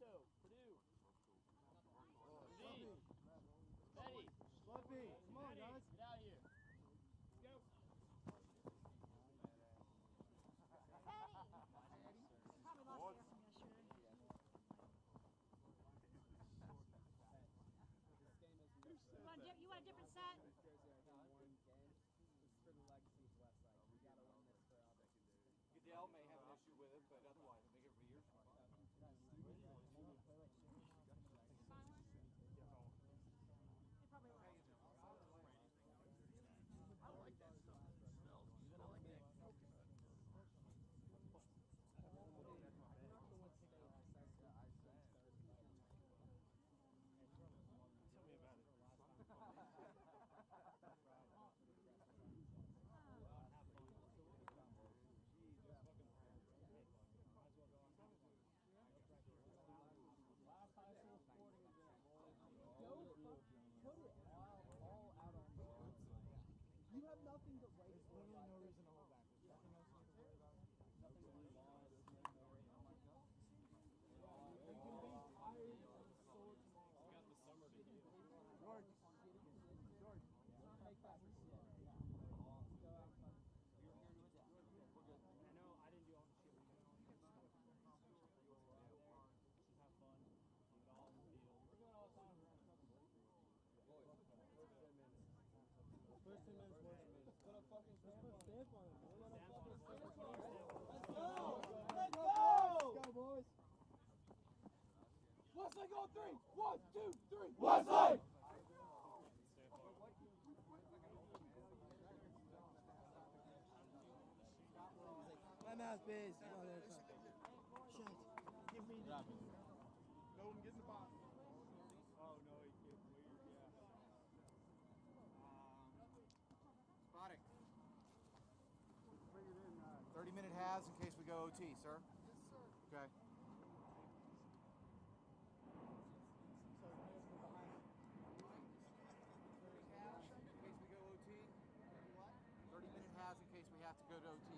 Presto, Purdue. Betty. Fluffy, come on, guys. Get out here. Let's go. Probably lost there from yesterday. You want a different set? This is for the legacy of Westlake. We got to win this for our Goodell may have an issue with it, but otherwise, I think everybody here's fine. They probably lost. I like that stuff. It smells good. I like that. Tell me about it. You have nothing to wait for. There's literally no reason to hold back. There's nothing else you need to worry about. Nothing to lose. You can be tired and sore tomorrow. We got the summer to heal. George. George. Make that for shit. I know I didn't do all the shit. Have fun. Do it all in the field. We're doing all the time. First 10 minutes worth. Put a fucking stamp on it. Stamp on it. We're gonna fucking stamp on it. Let's go! Let's go! Let's go, boys. Westlake on 3. 1, 2, 3. Westlake! My mouthpiece. Oh, there's something. Shit. Give me the... Golden, get in the box. Oh no, he gets weird. Yeah. Spotting. 30-minute halves in case we go OT, sir. Yes, sir. Okay. In case we go OT. 30-minute halves in case we have to go to OT.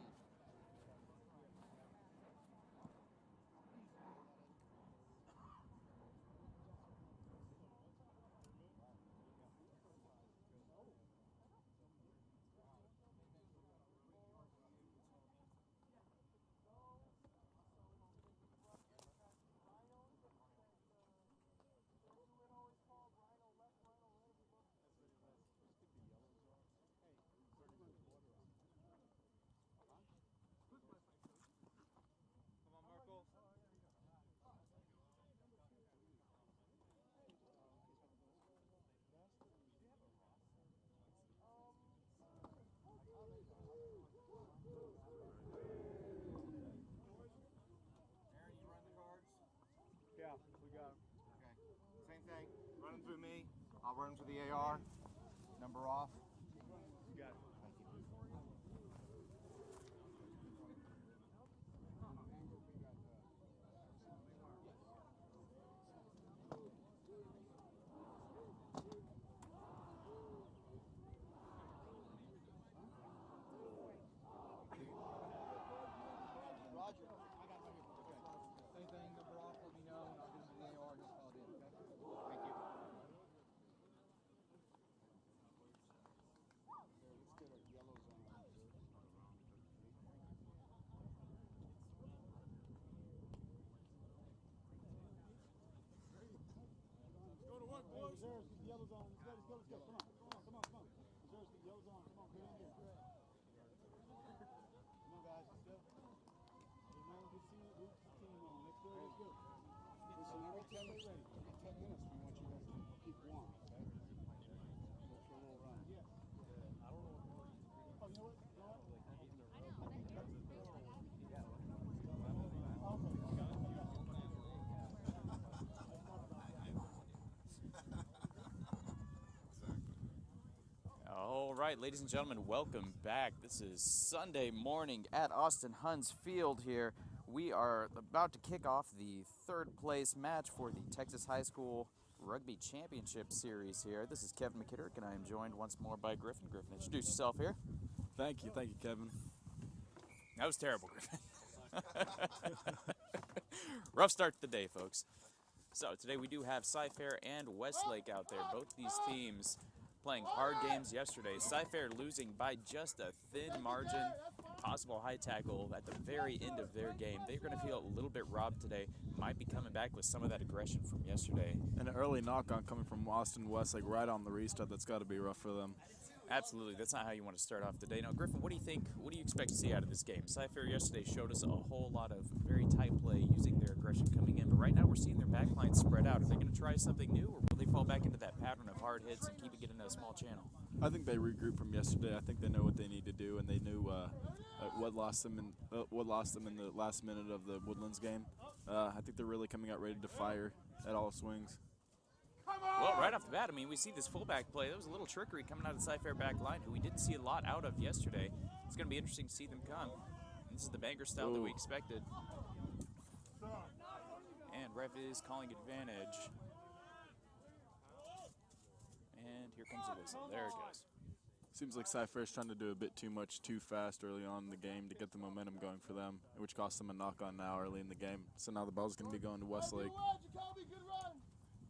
Come on, Marco. Aaron, you run the cards? Yeah, we got him. Okay. Same thing. Run them through me. I'll run them to the AR. Number off. You got it. Thank you. Roger. I got my here. Okay. Same thing, number off, let me know, and I'll do the AR, just call it in, okay? Thank you. Let's get our yellows on. Go to work, boys. Reserves, get the yellows on. Let's go, let's go, let's go. Come on, come on, come on. Reserves, get the yellows on. Come on, get in here. Come on, guys, let's go. Good seeing you. Good team on. Let's go, let's go. Listen, every 10 minutes, we want you guys to keep warm, okay? Go for a little run. Yeah. I don't know what more. Oh, you know what? All right, ladies and gentlemen, welcome back. This is Sunday morning at Austin Huns Field here. We are about to kick off the third place match for the Texas High School Rugby Championship Series here. This is Kevin McKitterick, and I am joined once more by Griffin. Griffin, introduce yourself here. Thank you, Kevin. That was terrible, Griffin. Rough start to the day, folks. So today we do have Cy-Fair and Westlake out there. Both these teams playing hard games yesterday. Cy-Fair losing by just a thin margin, possible high tackle at the very end of their game. They're going to feel a little bit robbed today. Might be coming back with some of that aggression from yesterday. And an early knock-on coming from Austin Westlake right on the restart. That's got to be rough for them. Absolutely. That's not how you want to start off the day. Now, Griffin, what do you think? What do you expect to see out of this game? Cy-Fair yesterday showed us a whole lot of very tight play using their aggression coming in. But right now we're seeing their back line spread out. Are they going to try something new, or will they fall back into that pattern of hard hits and keep it getting a small channel? I think they regrouped from yesterday. I think they know what they need to do, and they knew what lost them in the last minute of the Woodlands game. I think they're really coming out ready to fire at all swings. Well, right off the bat, I mean, we see this fullback play. There was a little trickery coming out of the Cy-Fair back line, who we didn't see a lot out of yesterday. It's going to be interesting to see them come. This is the banker style that we expected. And ref is calling advantage. And here comes the whistle. There it goes. Seems like Cy-Fair's trying to do a bit too much too fast early on in the game to get the momentum going for them, which cost them a knock-on now early in the game. So now the ball's going to be going to Westlake.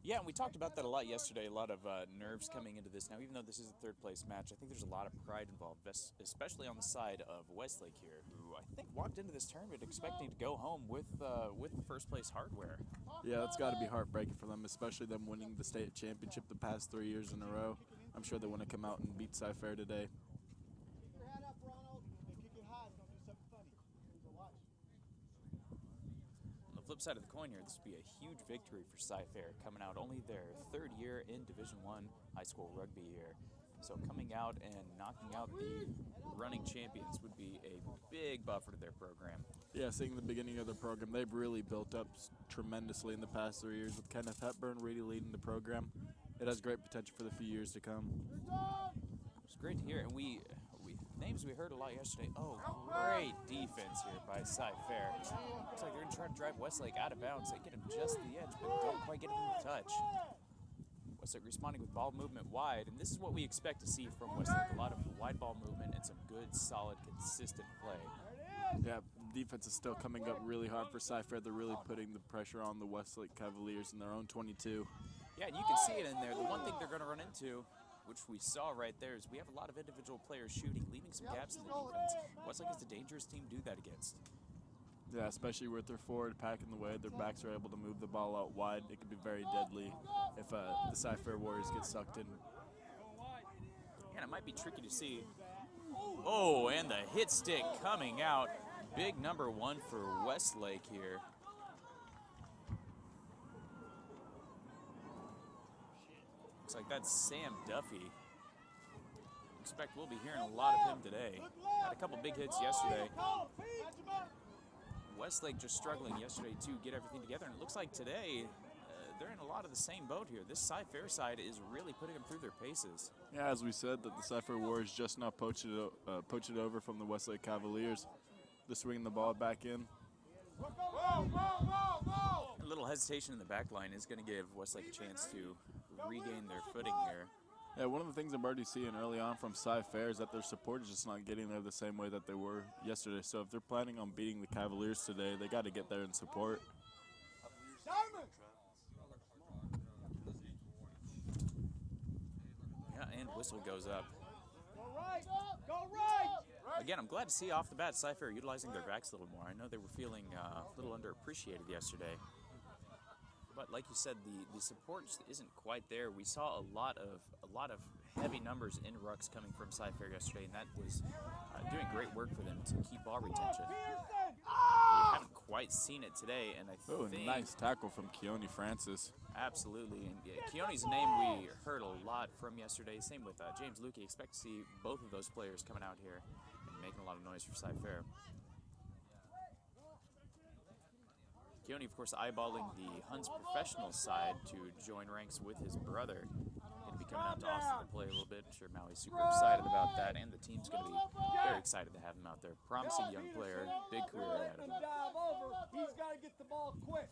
Yeah, and we talked about that a lot yesterday, a lot of nerves coming into this. Now, even though this is a third-place match, I think there's a lot of pride involved, especially on the side of Westlake here, who I think walked into this tournament expecting to go home with the first-place hardware. Yeah, that's got to be heartbreaking for them, especially them winning the state championship the past 3 years in a row. I'm sure they want to come out and beat Cy-Fair today. Flip side of the coin here, this would be a huge victory for Cy-Fair, coming out only their third year in Division I high school rugby here. So coming out and knocking out the running champions would be a big buffer to their program. Yeah, seeing the beginning of their program, they've really built up tremendously in the past 3 years with Kenneth Hepburn really leading the program. It has great potential for the few years to come. It's great to hear, and names we heard a lot yesterday. Oh, great defense here by Cy-Fair. Looks like they're going to try to drive Westlake out of bounds. They get him just the edge, but don't quite get him in the touch. Westlake responding with ball movement wide, and this is what we expect to see from Westlake. A lot of wide ball movement and some good, solid, consistent play. Yeah, defense is still coming up really hard for Cy-Fair. They're really putting the pressure on the Westlake Cavaliers in their own 22. Yeah, and you can see it in there. The one thing they're going to run into, which we saw right there, is we have a lot of individual players shooting, leaving some gaps in the defense. Westlake is a dangerous team to do that against. Yeah, especially with their forward packing the way, their backs are able to move the ball out wide. It could be very deadly if the Cy-Fair Warriors get sucked in. And it might be tricky to see. Oh, and the hit stick coming out. Big number one for Westlake here. Looks like that's Sam Duffy. Expect we'll be hearing a lot of him today. Had a couple big hits yesterday. Westlake just struggling yesterday to get everything together, and it looks like today they're in a lot of the same boat here. This Cy-Fair side is really putting them through their paces. Yeah, as we said, that the Cy-Fair Warriors just now poached it over from the Westlake Cavaliers. They're swinging the ball back in. A little hesitation in the back line is going to give Westlake a chance to regain their footing here. Yeah, one of the things I'm already seeing early on from Cy-Fair is that their support is just not getting there the same way that they were yesterday. So if they're planning on beating the Cavaliers today, they got to get there and support. Yeah, and whistle goes up. Go right! Again, I'm glad to see off the bat Cy-Fair utilizing their backs a little more. I know they were feeling a little underappreciated yesterday. But like you said, the support just isn't quite there. We saw a lot of heavy numbers in rucks coming from Cy-Fair yesterday, and that was doing great work for them to keep ball retention. We haven't quite seen it today, and I think... nice tackle from Keone Francis. Absolutely, and Keone's a name we heard a lot from yesterday. Same with James Lukey. Expect to see both of those players coming out here and making a lot of noise for Cy-Fair. Keone, of course, eyeballing the Huns professional side to join ranks with his brother. Going to be coming out to Austin to play a little bit. I'm sure Maui's super excited about that, and the team's going to be very excited to have him out there. Promising young player, big career ahead of him. He's got to get the ball quick.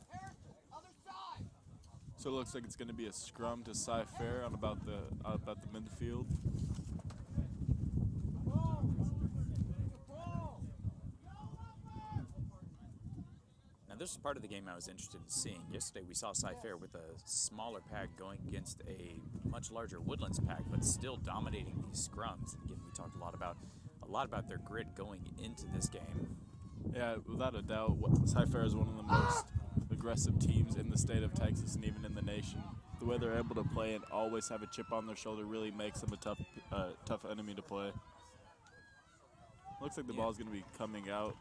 So it looks like it's going to be a scrum to Cy-Fair on about the midfield. this is part of the game I was interested in seeing. Yesterday we saw Cy-Fair with a smaller pack going against a much larger Woodlands pack, but still dominating these scrums. Again, we talked a lot about their grit going into this game. Yeah, without a doubt, Cy-Fair is one of the most aggressive teams in the state of Texas and even in the nation. The way they're able to play and always have a chip on their shoulder really makes them a tough enemy to play. Looks like the ball's going to be coming out.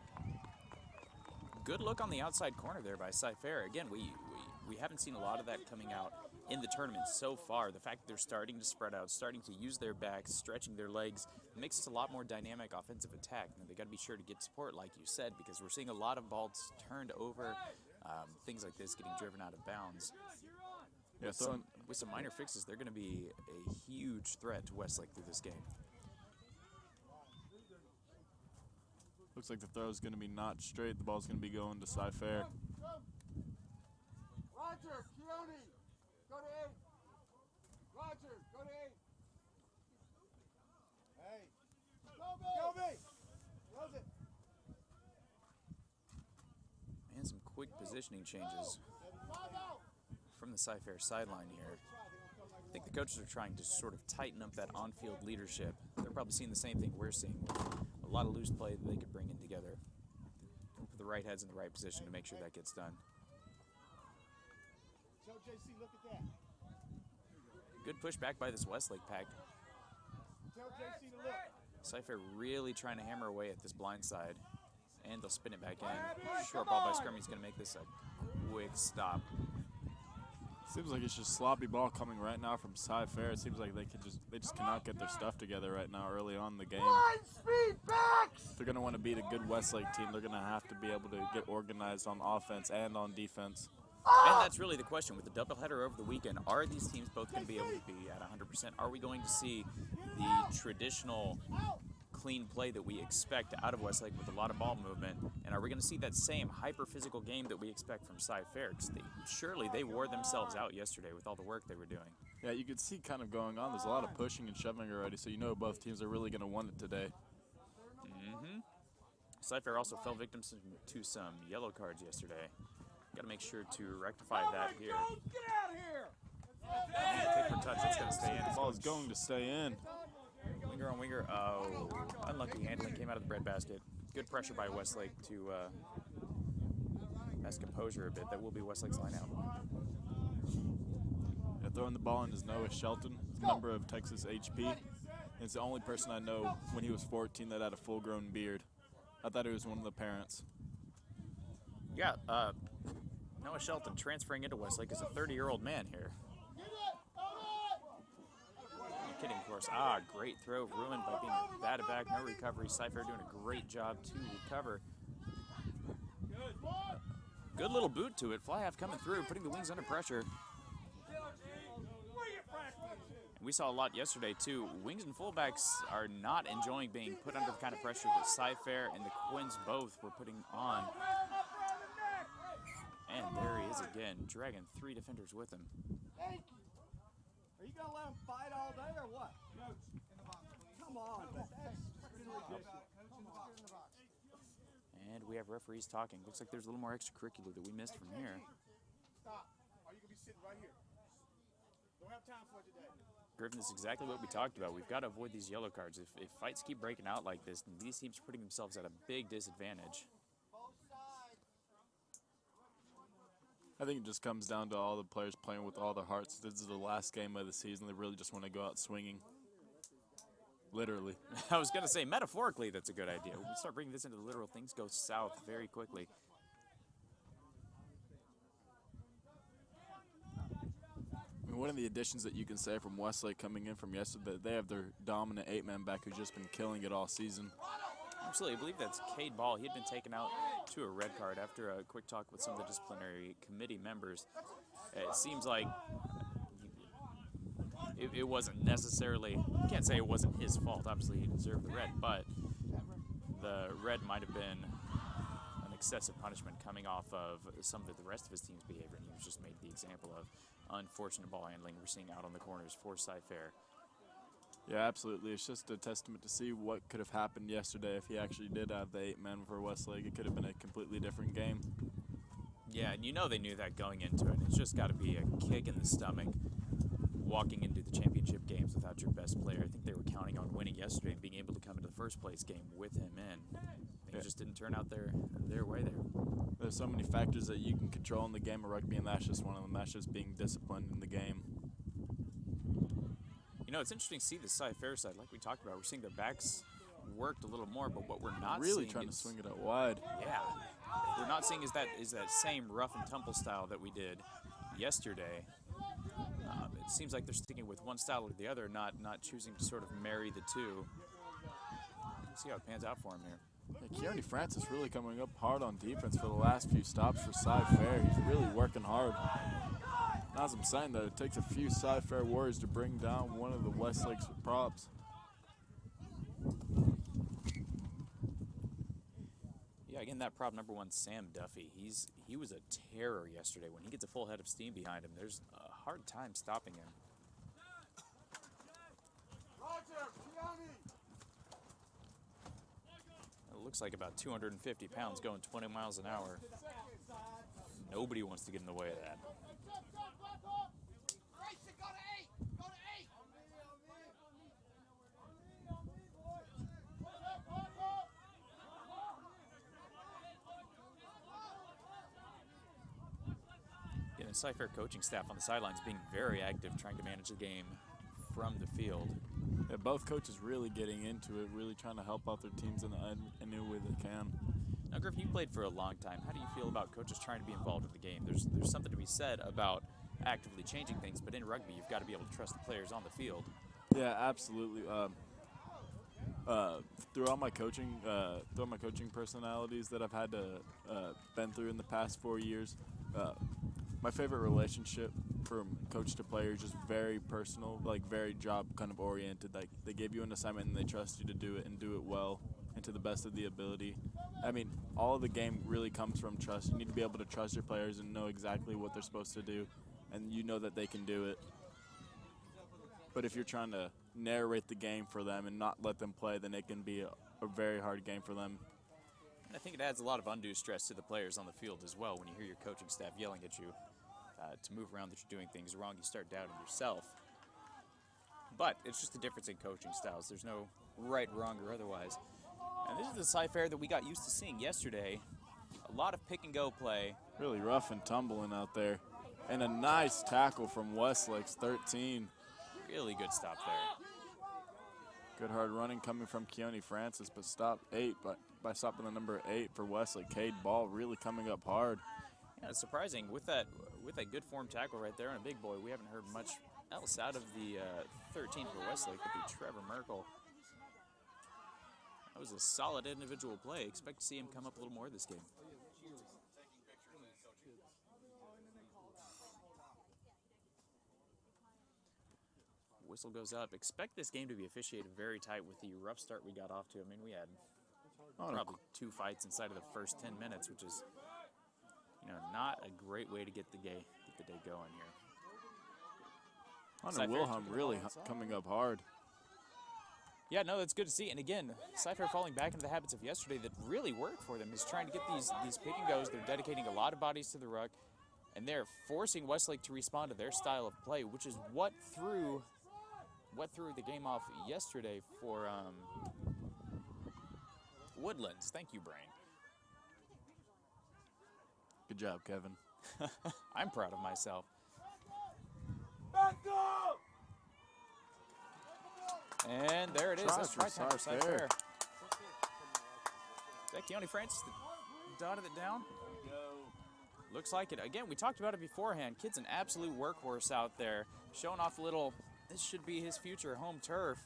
Good look on the outside corner there by Cy-Fair. Again, we haven't seen a lot of that coming out in the tournament so far. The fact that they're starting to spread out, starting to use their backs, stretching their legs, makes it a lot more dynamic offensive attack. And they got to be sure to get support, like you said, because we're seeing a lot of balls turned over, things like this getting driven out of bounds. Yeah, With some minor fixes, they're going to be a huge threat to Westlake through this game. looks like the throw is going to be not straight. The ball's going to be going to Cy-Fair. Roger, Keone, go to 8. Roger, go to 8. Hey, go B. Close it. And some quick positioning changes from the Cy-Fair sideline here. I think the coaches are trying to sort of tighten up that on-field leadership. They're probably seeing the same thing we're seeing. A lot of loose play that they could bring in together. And put the right heads in the right position to make sure that gets done. Show JC, look at that. Good push back by this Westlake pack. Tell JC to look. Cy-Fair really trying to hammer away at this blind side. And they'll spin it back in. Short ball by Scrummy's going to make this a quick stop. Seems like it's just sloppy ball coming right now from Cy-Fair. It seems like they just cannot get their stuff together right now early on in the game. If they're going to want to beat a good Westlake team, they're going to have to be able to get organized on offense and on defense. And that's really the question. With the doubleheader over the weekend, are these teams both going to be able to be at 100%? Are we going to see the traditional clean play that we expect out of Westlake with a lot of ball movement? And are we going to see that same hyper-physical game that we expect from Cy-Fair? Because surely they wore themselves out yesterday with all the work they were doing. Yeah, you could see kind of going on. There's a lot of pushing and shoving already, so you know both teams are really going to want it today. Cy-Fair also fell victim to some yellow cards yesterday. Got to make sure to rectify that here. Get out of here! Kick for touch, it's going to stay in. The ball is going to stay in. Winger on winger. Oh, unlucky handling came out of the breadbasket. Good pressure by Westlake to pass composure a bit. That will be Westlake's line out. Yeah, throwing the ball in is Noah Shelton, a member of Texas HP. And it's the only person I know when he was 14 that had a full-grown beard. I thought he was one of the parents. Yeah, Noah Shelton transferring into Westlake is a 30-year-old man here. You're kidding, of course. Great throw, ruined by being batted back, no recovery. Cy-Fair doing a great job to recover. Good little boot to it. Fly half coming through, putting the Wings under pressure. We saw a lot yesterday, too. Wings and fullbacks are not enjoying being put under the kind of pressure that Cy-Fair and the Quins both were putting on. And there he is again, dragging 3 defenders with him. Are you going to let him fight all day or what? Come on, but that's ridiculous. And we have referees talking. Looks like there's a little more extracurricular that we missed from here. Stop. Are you going to be sitting right here? Don't have time for it today. Griffin, this is exactly what we talked about. We've got to avoid these yellow cards. If fights keep breaking out like this, then these teams are putting themselves at a big disadvantage. I think it just comes down to all the players playing with all their hearts. This is the last game of the season. They really just want to go out swinging. Literally. I was going to say, metaphorically, that's a good idea. When we start bringing this into the literal, things go south very quickly. I mean, one of the additions that you can say from Westlake coming in from yesterday, they have their dominant 8-man back who's just been killing it all season. Absolutely. I believe that's Cade Ball. He had been taken out to a red card after a quick talk with some of the disciplinary committee members. It seems like it wasn't necessarily, you can't say it wasn't his fault. Obviously, he deserved the red, but the red might have been an excessive punishment coming off of some of the rest of his team's behavior, and he was just made the example of unfortunate ball handling we're seeing out on the corners for Cy-Fair. Yeah, absolutely. It's just a testament to see what could have happened yesterday if he actually did have the 8-man for Westlake. It could have been a completely different game. Yeah, and you know they knew that going into it. It's just got to be a kick in the stomach walking into the championship games without your best player. I think they were counting on winning yesterday and being able to come into the first place game with him in. Things just didn't turn out their way there. There's so many factors that you can control in the game of rugby, and that's just one of them. That's just being disciplined in the game. You know, it's interesting to see the Cy-Fair side, like we talked about. We're seeing their backs worked a little more, but what we're not really seeing trying is, to swing it out wide. Yeah, we're not seeing is that same rough and tumble style that we did yesterday. It seems like they're sticking with one style or the other, not choosing to sort of marry the two. Let's see how it pans out for him here. Yeah, Kearney Francis really coming up hard on defense for the last few stops for Cy-Fair. He's really working hard. As I'm saying, though, it takes a few Cy-Fair warriors to bring down one of the Westlake's props. Yeah, again, that prop number 1, Sam Duffy. He was a terror yesterday. When he gets a full head of steam behind him, there's a hard time stopping him. It looks like about 250 pounds going 20 miles an hour. Nobody wants to get in the way of that. Yeah, the Cy-Fair coaching staff on the sidelines being very active, trying to manage the game from the field. Yeah, both coaches really getting into it, really trying to help out their teams in any way they can. Now, Griffin, you played for a long time. How do you feel about coaches trying to be involved in the game? There's something to be said about actively changing things, but in rugby, you've got to be able to trust the players on the field. Yeah, absolutely. Through all my coaching personalities that I've had to been through in the past 4 years, my favorite relationship from coach to player is just very personal, like very job kind of oriented. Like they give you an assignment and they trust you to do it and do it well and to the best of the ability. I mean, all of the game really comes from trust. You need to be able to trust your players and know exactly what they're supposed to do, and you know that they can do it. But if you're trying to narrate the game for them and not let them play, then it can be a very hard game for them. I think it adds a lot of undue stress to the players on the field as well when you hear your coaching staff yelling at you to move around, that you're doing things wrong. You start doubting yourself. But it's just a difference in coaching styles. There's no right, wrong, or otherwise. And this is the Cy-Fair that we got used to seeing yesterday. A lot of pick-and-go play. Really rough and tumbling out there. And a nice tackle from Westlake's 13. Really good stop there. Good hard running coming from Keone Francis, but stop 8 by stopping the number 8 for Westlake. Cade Ball really coming up hard. Yeah, it's surprising. With that good form tackle right there on a big boy, we haven't heard much else out of the 13 for Westlake. Would be Trevor Merkel. That was a solid individual play. Expect to see him come up a little more this game. Whistle goes up. Expect this game to be officiated very tight with the rough start we got off to. I mean, we had probably 2 fights inside of the first 10 minutes, which is, not a great way to get the day going here. Hunter Wilhelm really coming up hard. Yeah, no, that's good to see. And again, Cy-Fair falling back into the habits of yesterday that really worked for them is trying to get these pick and goes. They're dedicating a lot of bodies to the ruck, and they're forcing Westlake to respond to their style of play, which is what threw the game off yesterday for Woodlands. Thank you, Brain. Good job, Kevin. I'm proud of myself. And there it is. That's try time for Cy-Fair. Is that Keone Francis that dotted it down? Looks like it. Again, we talked about it beforehand. Kid's an absolute workhorse out there, showing off a little. This should be his future home turf.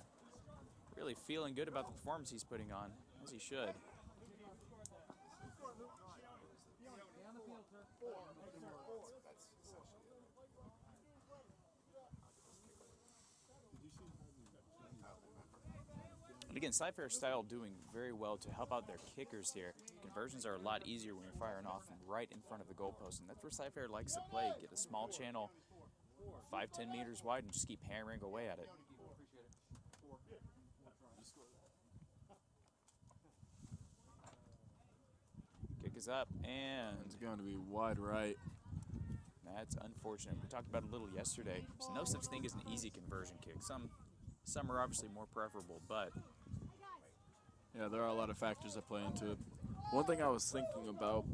Really feeling good about the performance he's putting on, as he should. And again, Cy-Fair style doing very well to help out their kickers here. Conversions are a lot easier when you're firing off right in front of the goalpost, and that's where Cy-Fair likes to play. Get a small channel, 5-10 meters wide, and just keep hammering away at it. Kick is up, and It's going to be wide right. that's unfortunate. We talked about it a little yesterday. There's no such thing as an easy conversion kick. Some are obviously more preferable, but Yeah, there are a lot of factors that play into it. One thing I was thinking about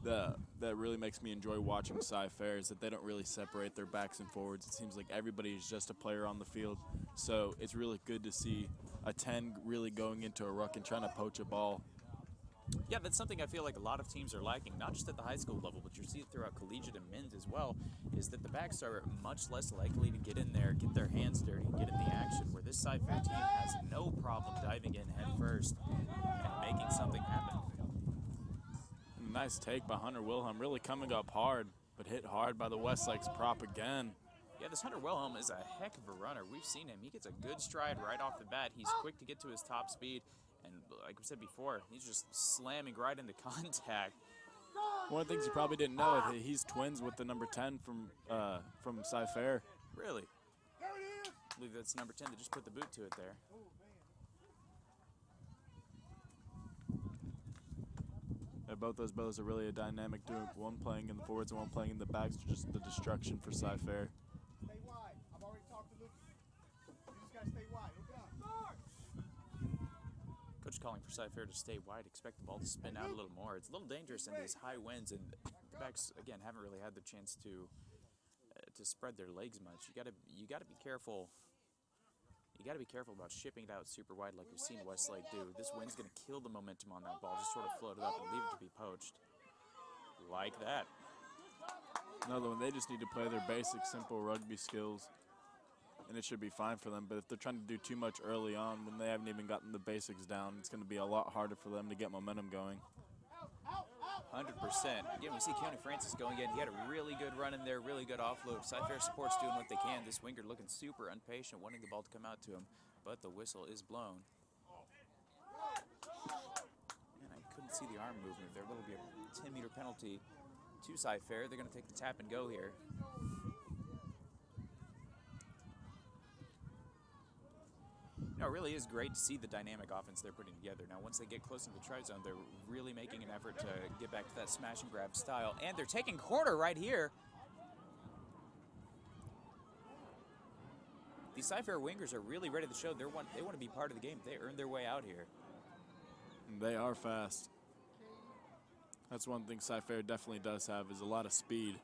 that really makes me enjoy watching Cy-Fair is that they don't really separate their backs and forwards. It seems like everybody is just a player on the field. So it's really good to see a 10 really going into a ruck and trying to poach a ball. yeah, that's something I feel like a lot of teams are lacking, not just at the high school level, but you see it throughout collegiate and men's as well, is that the backs are much less likely to get in there, get their hands dirty, and get in the action, where this Cy-Fair team has no problem diving in head first and making something happen. Nice take by Hunter Wilhelm, really coming up hard, but hit hard by the Westlake's prop again. Yeah, this Hunter Wilhelm is a heck of a runner. We've seen him. He gets a good stride right off the bat. He's quick to get to his top speed. And like we said before, he's just slamming right into contact. One of the things you probably didn't know is that he's twins with the number 10 from Cy-Fair. Really? I believe that's number 10 that just put the boot to it there. Yeah, both those brothers are really a dynamic duo. One playing in the forwards and one playing in the backs. Just the destruction for Cy-Fair. Stay wide. I've already talked to Lucas. You just got to stay wide. Look up. Coach calling for Cy-Fair to stay wide, expect the ball to spin out a little more. It's a little dangerous in these high winds, and the backs, again, haven't really had the chance to spread their legs much. You gotta be careful. You got to be careful about shipping it out super wide like we've seen Westlake do. This wind's going to kill the momentum on that ball. Just sort of float it up and leave it to be poached. Like that. Another one, they just need to play their basic, simple rugby skills, and it should be fine for them. But if they're trying to do too much early on when they haven't even gotten the basics down, it's going to be a lot harder for them to get momentum going. 100%. Again, we see Keone Francis going in. He had a really good run in there, really good offload. Cy-Fair support's doing what they can. This winger looking super impatient, wanting the ball to come out to him, but the whistle is blown. And I couldn't see the arm movement there. That'll be a 10-meter penalty to Cy-Fair. They're going to take the tap and go here. No, it really is great to see the dynamic offense they're putting together. Now, once they get close to the try zone, they're really making an effort to get back to that smash and grab style. And they're taking corner right here. These Cy-Fair wingers are really ready to show they want to be part of the game. They earned their way out here. And they are fast. That's one thing Cy-Fair definitely does have, is a lot of speed.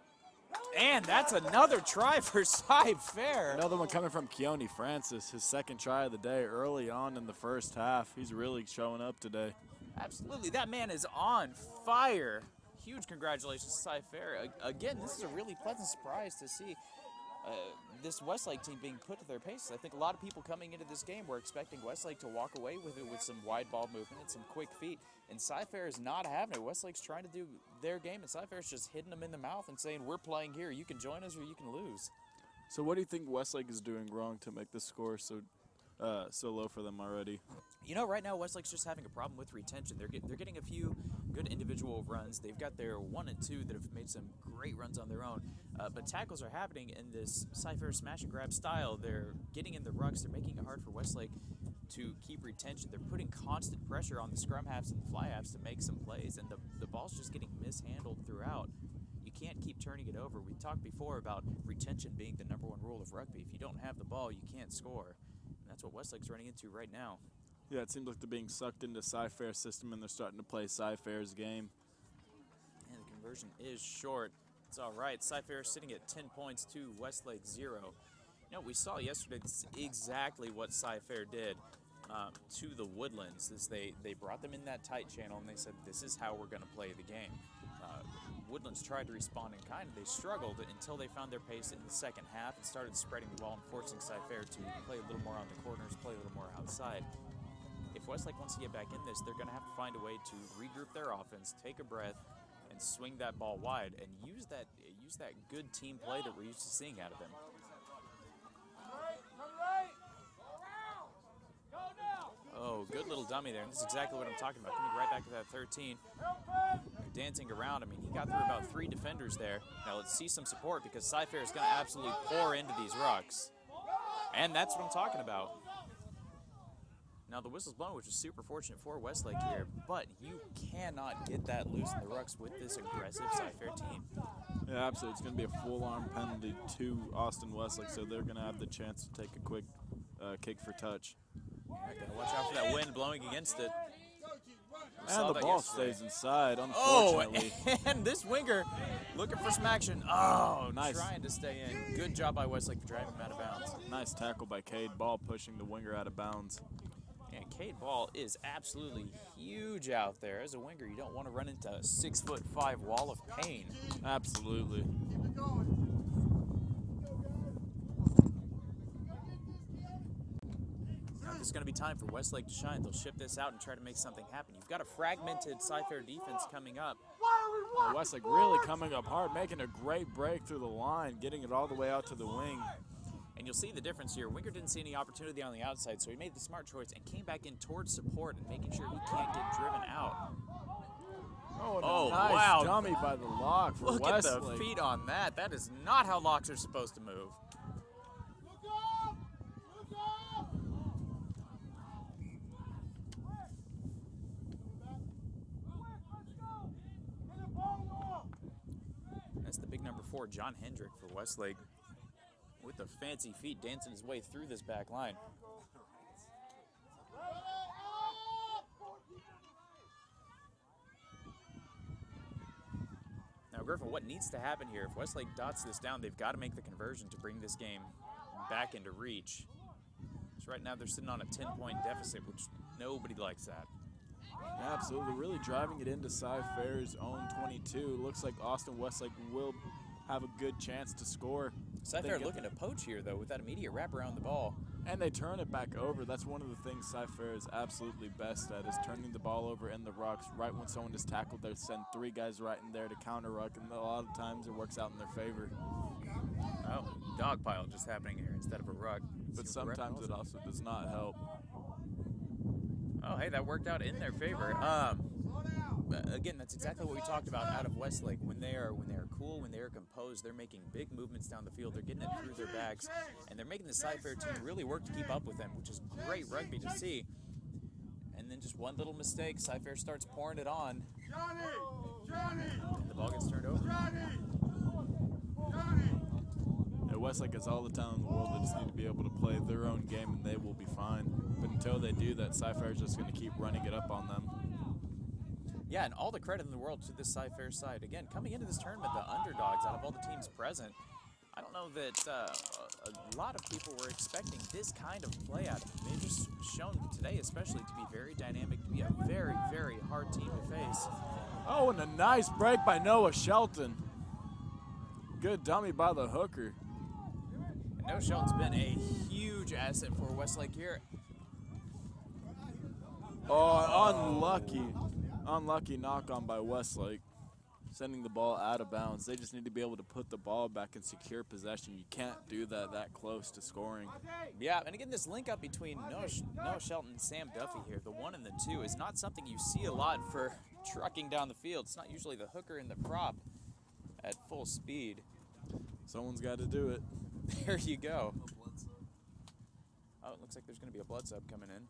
And that's another try for Cy-Fair. Another one coming from Keone Francis, his second try of the day early on in the first half. He's really showing up today. Absolutely. That man is on fire. Huge congratulations to Cy-Fair. Again, this is a really pleasant surprise to see this Westlake team being put to their paces. I think a lot of people coming into this game were expecting Westlake to walk away with it with some wide ball movement and some quick feet. And Cy-Fair is not having it. Westlake's trying to do their game, and Cy-Fair's just hitting them in the mouth and saying, we're playing here. You can join us or you can lose. So what do you think Westlake is doing wrong to make the score so low for them already? You know, right now Westlake's just having a problem with retention. They're getting a few good individual runs. They've got their 1 and 2 that have made some great runs on their own. But tackles are happening in this Cy-Fair smash and grab style. They're getting in the rucks. They're making it hard for Westlake to keep retention. They're putting constant pressure on the scrum halves and the fly halves to make some plays, and the ball's just getting mishandled throughout. You can't keep turning it over. We talked before about retention being the #1 rule of rugby. If you don't have the ball, you can't score. And that's what Westlake's running into right now. Yeah, it seems like they're being sucked into Cy-Fair's system, and they're starting to play Cy-Fair's game. And the conversion is short. It's all right. Cy-Fair sitting at 10 points to Westlake 0. You know, we saw yesterday this is exactly what Cy-Fair did to the Woodlands. Is they brought them in that tight channel, and they said, this is how we're going to play the game. Woodlands tried to respond in kind. They struggled until they found their pace in the second half and started spreading the ball and forcing Cy-Fair to play a little more on the corners, play a little more outside. If Westlake wants to get back in this, they're going to have to find a way to regroup their offense, take a breath, and swing that ball wide, and use that good team play that we're used to seeing out of them. Oh, good little dummy there. And this is exactly what I'm talking about. Coming right back to that 13. Dancing around. I mean, he got through about 3 defenders there. Now let's see some support because Cy-Fair is going to absolutely pour into these rucks. And that's what I'm talking about. Now the whistle's blown, which is super fortunate for Westlake here, but you cannot get that loose in the rucks with this aggressive Cy-Fair team. Yeah, absolutely. It's going to be a full-arm penalty to Austin Westlake, so they're going to have the chance to take a quick kick for touch. Got to watch out for that wind blowing against it. And the ball stays inside, unfortunately. Oh, and this winger looking for some action. Oh, nice. Trying to stay in. Good job by Westlake for driving him out of bounds. Nice tackle by Cade Ball, pushing the winger out of bounds. And Cade Ball is absolutely huge out there. As a winger, you don't want to run into a 6'5" wall of pain. Absolutely. It's going to be time for Westlake to shine. They'll ship this out and try to make something happen. You've got a fragmented Cy-Fair defense coming up. Westlake really coming up hard, making a great break through the line, getting it all the way out to the wing. And you'll see the difference here. Winger didn't see any opportunity on the outside, so he made the smart choice and came back in towards support and making sure he can't get driven out. Oh, nice wow. dummy by the lock for Look Westlake. at the feet on that. That is not how locks are supposed to move. That's the big number 4, John Hendrick for Westlake, with the fancy feet dancing his way through this back line. Now, Griffin, what needs to happen here? If Westlake dots this down, they've got to make the conversion to bring this game back into reach. So right now they're sitting on a 10-point deficit, which nobody likes that. Yeah, absolutely. Really driving it into Cy-Fair's own 22. Looks like Austin Westlake will have a good chance to score. Cy-Fair looking to poach here, though, with that immediate wrap around the ball. And they turn it back over. That's one of the things Cy-Fair is absolutely best at, is turning the ball over in the rucks. Right when someone is tackled, they send 3 guys right in there to counter ruck, and a lot of times it works out in their favor. Oh, dog pile just happening here instead of a ruck. But sometimes it also does not help. Oh, hey, that worked out in their favor. Again, that's exactly what we talked about out of Westlake. When they are cool, when they are composed, they're making big movements down the field. They're getting it through their bags, and they're making the Cy-Fair team really work to keep up with them, which is great rugby to see. And then just one little mistake, Cy-Fair starts pouring it on. And the ball gets turned over. Yeah, Westlake has all the talent in the world. They just need to be able to play their own game, and they will be fine. But until they do that, Cy-Fair is just going to keep running it up on them. Yeah, and all the credit in the world to this Cy-Fair side. Again, coming into this tournament, the underdogs out of all the teams present. I don't know that a lot of people were expecting this kind of play out of them. They've just shown today especially to be very dynamic, to be a very, very hard team to face. Oh, and a nice break by Noah Shelton. Good dummy by the hooker. And Noah Shelton's been a huge asset for Westlake here. Oh, unlucky. Unlucky knock on by Westlake, sending the ball out of bounds. They just need to be able to put the ball back in secure possession. You can't do that close to scoring. Yeah, and again, this link up between Noah Shelton and Sam Duffy here, the 1 and the 2, is not something you see a lot for trucking down the field. It's not usually the hooker and the prop at full speed. Someone's got to do it. There you go. Oh, it looks like there's going to be a blood sub coming in.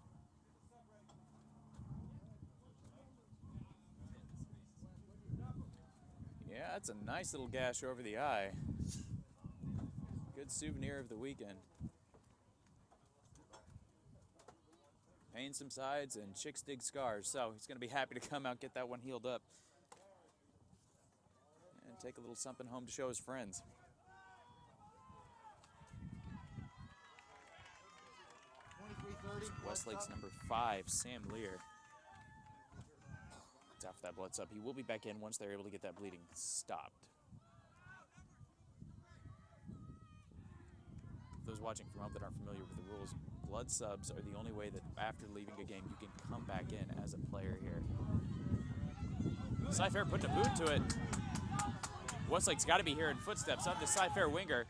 Yeah, that's a nice little gash over the eye. Good souvenir of the weekend. Pain subsides and chicks dig scars, so he's going to be happy to come out and get that one healed up. And take a little something home to show his friends. Westlake's number 5, Sam Lear. After that blood sub, he will be back in once they're able to get that bleeding stopped. Those watching from home that aren't familiar with the rules, blood subs are the only way that after leaving a game you can come back in as a player here. Cy-Fair putting a boot to it. Westlake's got to be hearing footsteps on the Cy-Fair winger.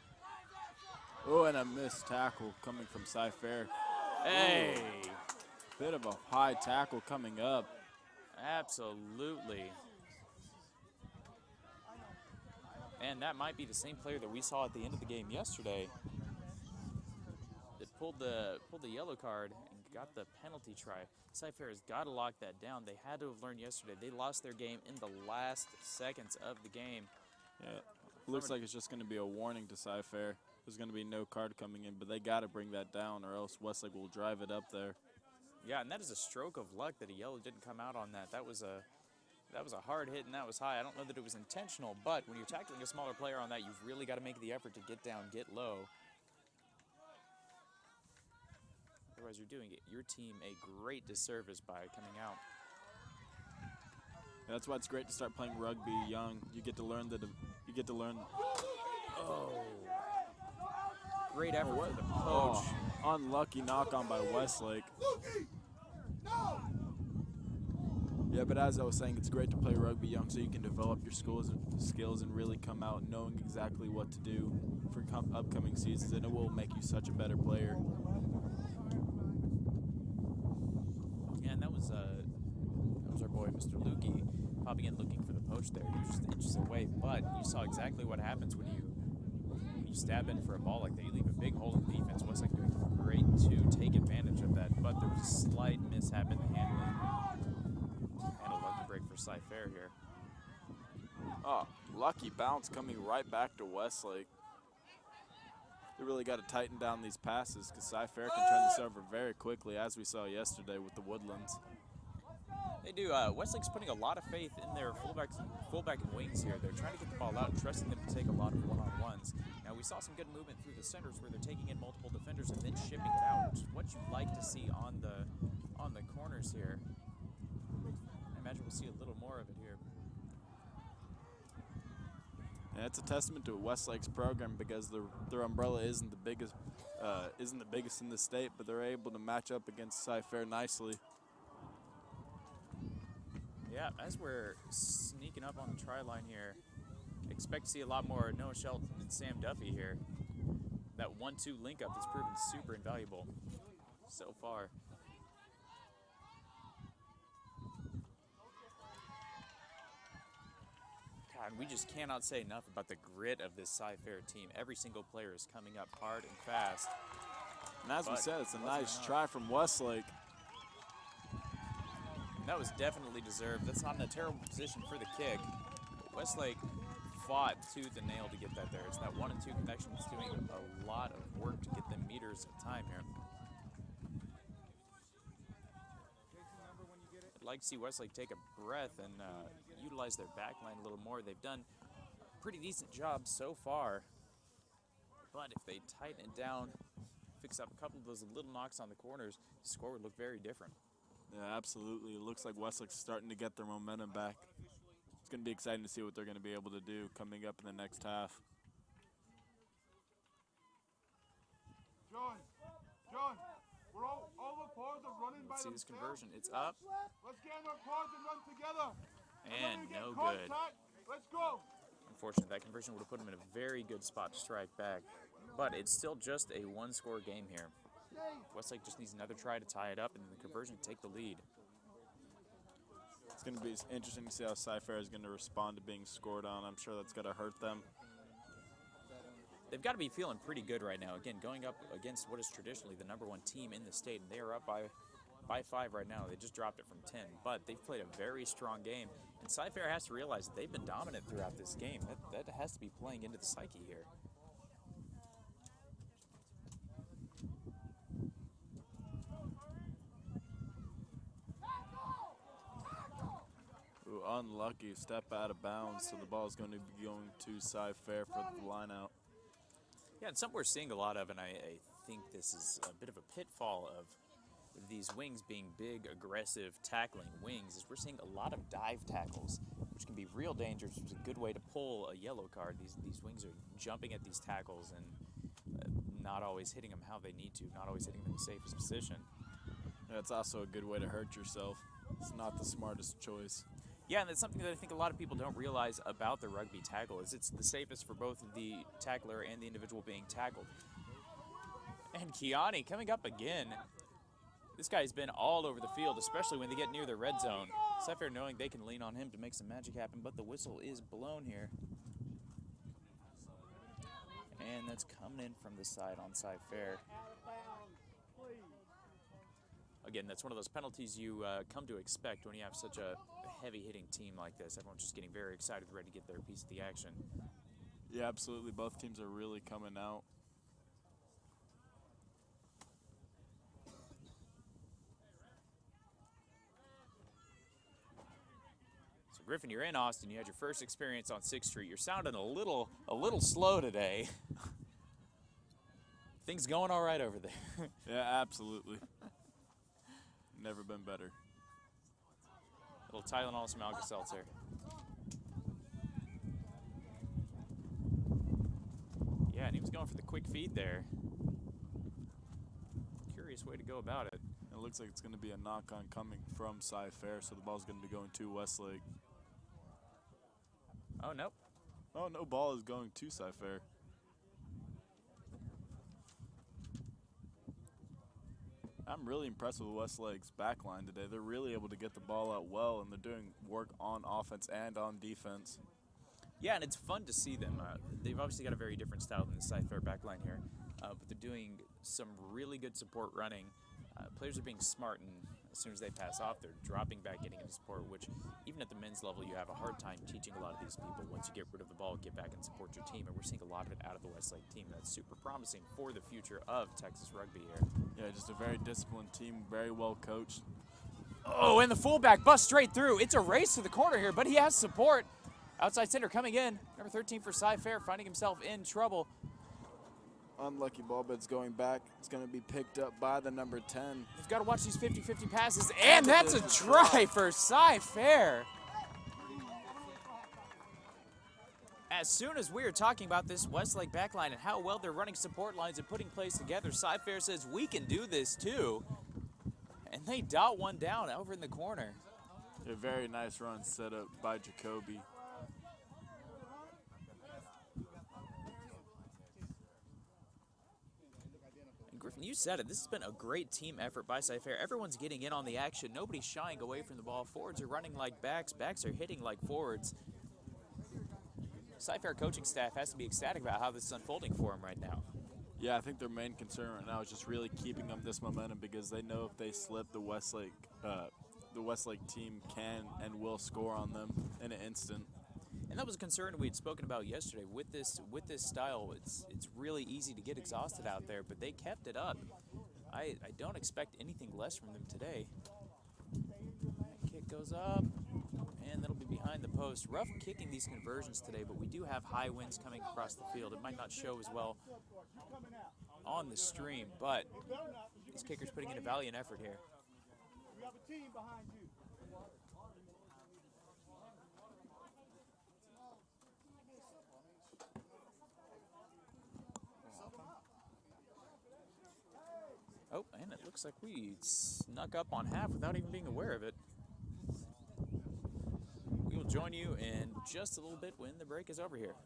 Oh, and a missed tackle coming from Cy-Fair. Hey! Ooh. Bit of a high tackle coming up. Absolutely. And that might be the same player that we saw at the end of the game yesterday that pulled the yellow card and got the penalty try. Cy-Fair has got to lock that down. They had to have learned yesterday. They lost their game in the last seconds of the game. Yeah, it looks like it's just going to be a warning to Cy-Fair. There's going to be no card coming in, but they got to bring that down or else Westlake will drive it up there. Yeah, and that is a stroke of luck that a yellow didn't come out on that. That was a hard hit, and that was high. I don't know that it was intentional, but when you're tackling a smaller player on that, you've really got to make the effort to get down, get low. Otherwise, you're doing your team a great disservice by coming out. Yeah, that's why it's great to start playing rugby young. You get to learn Oh. Great effort for the coach. Unlucky knock on by Westlake. Yeah, but as I was saying, it's great to play rugby young so you can develop your skills and really come out knowing exactly what to do for upcoming seasons, and it will make you such a better player. Yeah, and that was our boy, Mr. Lukey, popping in looking for the poach there. He was just inches away, but you saw exactly what happens when you stab in for a ball like that. You leave a big hole in the defense. Westlake doing great to take advantage of that, but there was a slight mishap in the handling. And a lucky break for Cy-Fair here. Oh, lucky bounce coming right back to Westlake. They really got to tighten down these passes because Cy-Fair can turn this over very quickly, as we saw yesterday with the Woodlands. They do. Westlake's putting a lot of faith in their fullback and wings here. They're trying to get the ball out, trusting them to take a lot of one-on-ones. Now, we saw some good movement through the centers where they're taking in multiple defenders and then shipping it out, which is what you'd like to see on the corners here. I imagine we'll see a little more of it here. Yeah, it's a testament to Westlake's program because their umbrella isn't the biggest in the state, but they're able to match up against Cy-Fair nicely. Yeah, as we're sneaking up on the try line here, expect to see a lot more Noah Shelton and Sam Duffy here. That 1-2 link-up has proven super invaluable so far. God, we just cannot say enough about the grit of this Cy-Fair team. Every single player is coming up hard and fast. And as we said, it's a nice try from Westlake. That was definitely deserved. That's not in a terrible position for the kick. But Westlake fought tooth and nail to get that there. It's that 1 and 2 connection that's doing a lot of work to get them meters of time here. I'd like to see Westlake take a breath and utilize their back line a little more. They've done a pretty decent job so far. But if they tighten it down, fix up a couple of those little knocks on the corners, the score would look very different. Yeah, absolutely. It looks like Westlake's starting to get their momentum back. It's going to be exciting to see what they're going to be able to do coming up in the next half. John, we're all the cards are running by Let's see this themselves. conversion. It's up. Let's get in our cards and run together. And no good. Let's go. Unfortunately, that conversion would have put him in a very good spot to strike back. But it's still just a one-score game here. Westlake just needs another try to tie it up and the conversion to take the lead. It's going to be interesting to see how Cy-Fair is going to respond to being scored on. I'm sure that's going to hurt them. They've got to be feeling pretty good right now. Again, going up against what is traditionally the #1 team in the state, and they are up by 5 right now. They just dropped it from 10, but they've played a very strong game. And Cy-Fair has to realize that they've been dominant throughout this game. That has to be playing into the psyche here. Ooh, unlucky step out of bounds, so the ball is going to be going to Cy-Fair for the line out. Yeah, and something we're seeing a lot of, and I think this is a bit of a pitfall of these wings being big, aggressive, tackling wings, is we're seeing a lot of dive tackles, which can be real dangerous, which is a good way to pull a yellow card. These wings are jumping at these tackles and not always hitting them how they need to, not always hitting them in the safest position. Yeah, it's also a good way to hurt yourself. It's not the smartest choice. Yeah, and that's something that I think a lot of people don't realize about the rugby tackle, is it's the safest for both the tackler and the individual being tackled. And Kiani coming up again. This guy's been all over the field, especially when they get near the red zone. Cy-Fair knowing they can lean on him to make some magic happen, but the whistle is blown here. And that's coming in from the side on Cy-Fair. again, that's one of those penalties you come to expect when you have such a heavy-hitting team like this. Everyone's just getting very excited, ready to get their piece of the action. Yeah, absolutely. Both teams are really coming out. So Griffin, you're in Austin. You had your first experience on 6th Street. You're sounding a little slow today. Things going all right over there? Yeah, absolutely. Never been better. A little Tylenol, some Alka-Seltzer. Yeah, and he was going for the quick feed there. Curious way to go about it. It looks like it's going to be a knock-on coming from Cy Fair, so the ball's going to be going to Westlake. Oh, nope. Oh, no ball is going to Cy Fair. I'm really impressed with Westlake's back line today. They're really able to get the ball out well, and they're doing work on offense and on defense. Yeah, and it's fun to see them. They've obviously got a very different style than the Cy Fair back line here, but they're doing some really good support running. Players are being smart, and as soon as they pass off, they're dropping back, getting into support, which even at the men's level, you have a hard time teaching a lot of these people. Once you get rid of the ball, get back and support your team, and we're seeing a lot of it out of the Westlake team. That's super promising for the future of Texas rugby here. Yeah, just a very disciplined team, very well coached. Oh, and the fullback busts straight through. It's a race to the corner here, but he has support. Outside center coming in. Number 13 for Cy Fair, finding himself in trouble. Unlucky ball, but it's going back. It's going to be picked up by the number 10. You've got to watch these 50-50 passes, and that's a try for Cy Fair. As soon as we are talking about this Westlake backline and how well they're running support lines and putting plays together, Cy Fair says we can do this too. And they dot one down over in the corner. A very nice run set up by Jacoby. Griffin, you said it. This has been a great team effort by Cy Fair. Everyone's getting in on the action. Nobody's shying away from the ball. Forwards are running like backs. Backs are hitting like forwards. Cy Fair coaching staff has to be ecstatic about how this is unfolding for them right now. Yeah, I think their main concern right now is just really keeping them this momentum, because they know if they slip, the Westlake team can and will score on them in an instant. And that was a concern we had spoken about yesterday. With this style, it's really easy to get exhausted out there, but they kept it up. I don't expect anything less from them today. Kick goes up, and that'll be behind the post. Rough kicking these conversions today, but we do have high winds coming across the field. It might not show as well on the stream, but these kickers putting in a valiant effort here. We have a team behind you. Oh, and it looks like we snuck up on half without even being aware of it. We will join you in just a little bit when the break is over here.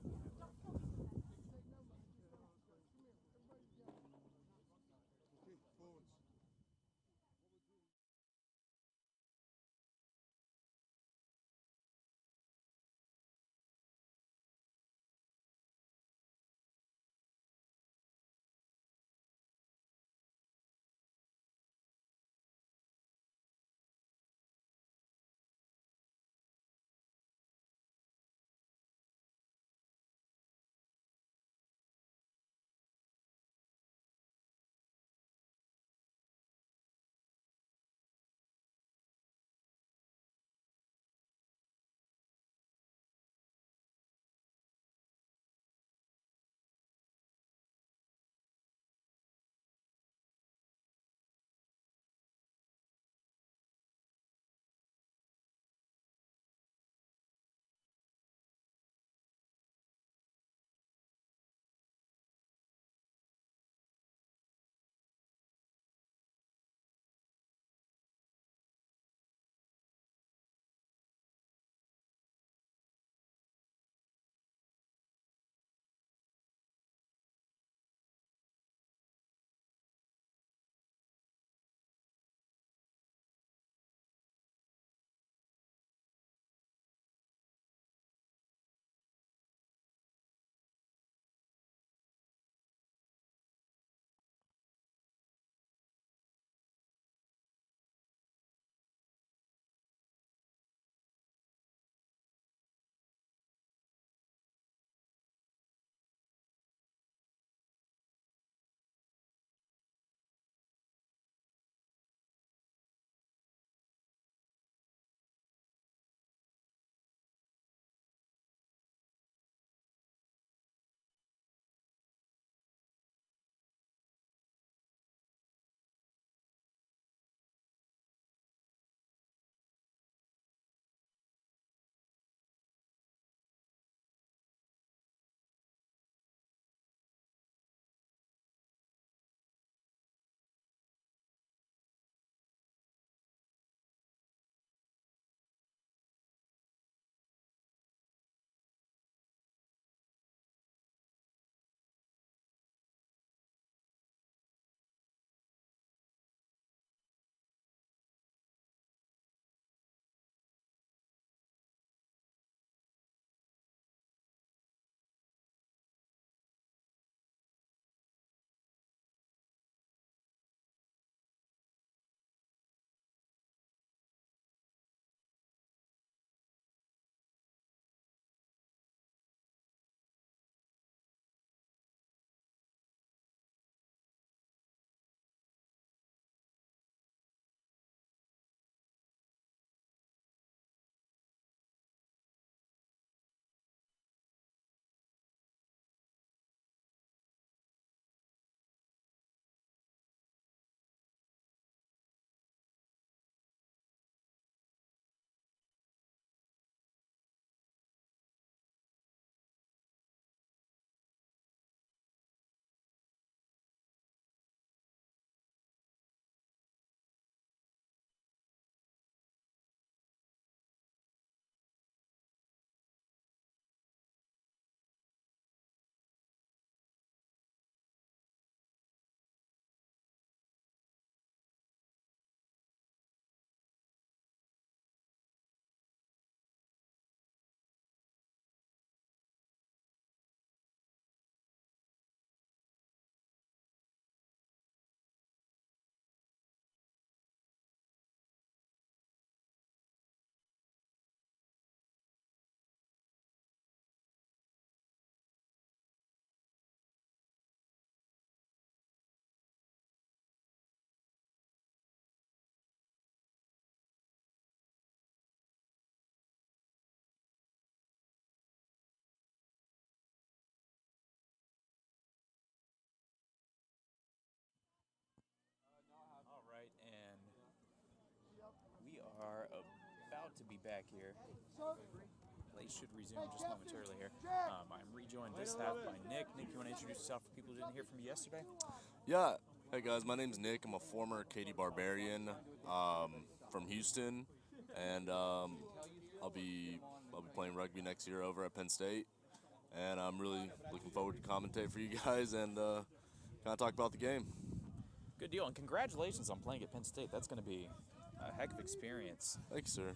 about to be back here. Play should resume just momentarily here. I'm rejoined this half by Nick. Nick, you want to introduce yourself for people who didn't hear from you yesterday? Yeah. Hey guys, my name's Nick. I'm a former Katy Barbarian from Houston, and I'll be playing rugby next year over at Penn State, and I'm really looking forward to commentate for you guys and kind of talk about the game. Good deal, and congratulations on playing at Penn State. That's going to be a heck of experience. Thanks, sir.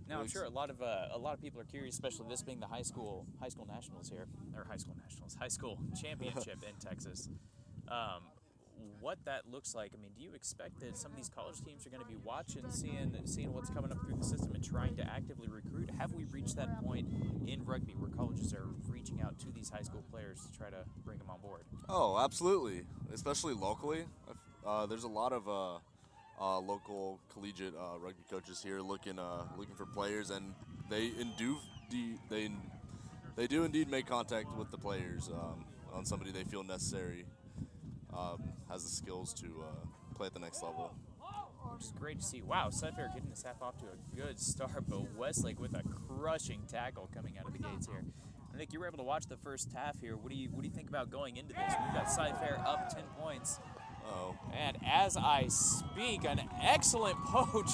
Now, I'm sure a lot of people are curious, especially this being the high school nationals here, or high school championship in Texas. What that looks like. I mean, do you expect that some of these college teams are going to be watching, seeing what's coming up through the system and trying to actively recruit? Have we reached that point in rugby where colleges are reaching out to these high school players to try to bring them on board? Oh, absolutely, especially locally. There's a lot of local collegiate rugby coaches here looking for players, and they do indeed make contact with the players on somebody they feel necessary has the skills to play at the next level. Which is great to see. Wow, Cyfair getting this half off to a good start, but Westlake with a crushing tackle coming out of the gates here. Nick, you were able to watch the first half here. What do you think about going into this? We've got Cyfair up 10 points. Uh-oh. And as I speak, an excellent poach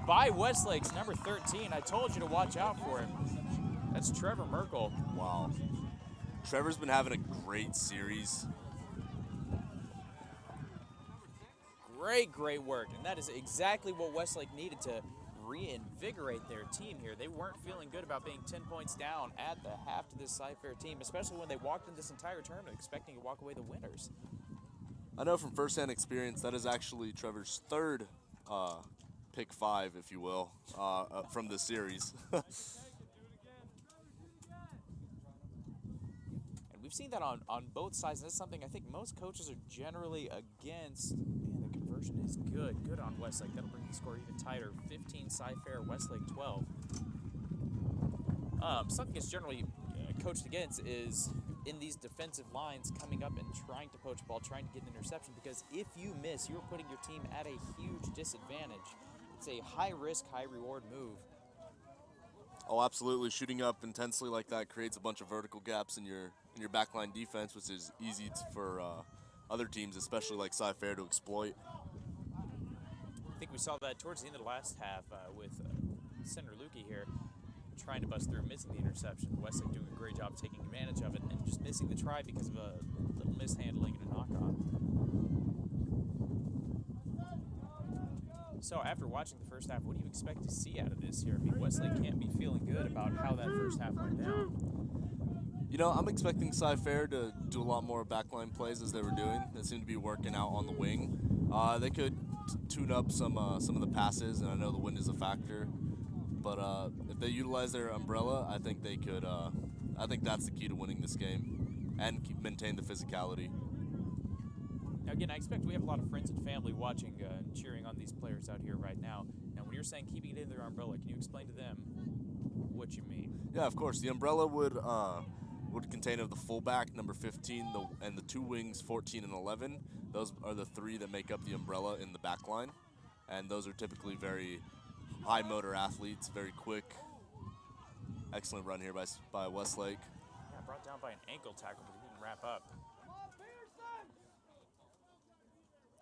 by Westlake's number 13. I told you to watch out for him. That's Trevor Merkel. Wow. Trevor's been having a great series. Great work, and that is exactly what Westlake needed to reinvigorate their team here. They weren't feeling good about being 10 points down at the half to this Cyfair team, especially when they walked in this entire tournament expecting to walk away the winners. I know from firsthand experience that is actually Trevor's third pick 5, if you will, from this series. And we've seen that on both sides, and that's something I think most coaches are generally against. Man, the conversion is good on Westlake. That'll bring the score even tighter. 15 Cyfair, Westlake 12. Something that's generally coached against is in these defensive lines coming up and trying to poach ball, trying to get an interception, because if you miss, you're putting your team at a huge disadvantage. It's a high-risk, high-reward move. Oh, absolutely. Shooting up intensely like that creates a bunch of vertical gaps in your backline defense, which is easy for other teams, especially like Cyfair, to exploit. I think we saw that towards the end of the last half with Senator Lukey here trying to bust through, missing the interception. Westlake doing a great job taking advantage of it and just missing the try because of a little mishandling and a knock-on. So after watching the first half, what do you expect to see out of this here? I mean, Westlake can't be feeling good about how that first half went down. You know, I'm expecting Cyfair to do a lot more backline plays as they were doing. They seem to be working out on the wing. They could tune up some of the passes, and I know the wind is a factor. But if they utilize their umbrella, I think they could. I think that's the key to winning this game, and maintain the physicality. Now, again, I expect we have a lot of friends and family watching and cheering on these players out here right now. Now, when you're saying keeping it in their umbrella, can you explain to them what you mean? Yeah, of course. The umbrella would contain of the fullback, number 15, and the 2 wings, 14 and 11. Those are the 3 that make up the umbrella in the back line, and those are typically very high motor athletes, very quick. Excellent run here by Westlake. Yeah, brought down by an ankle tackle, but he didn't wrap up.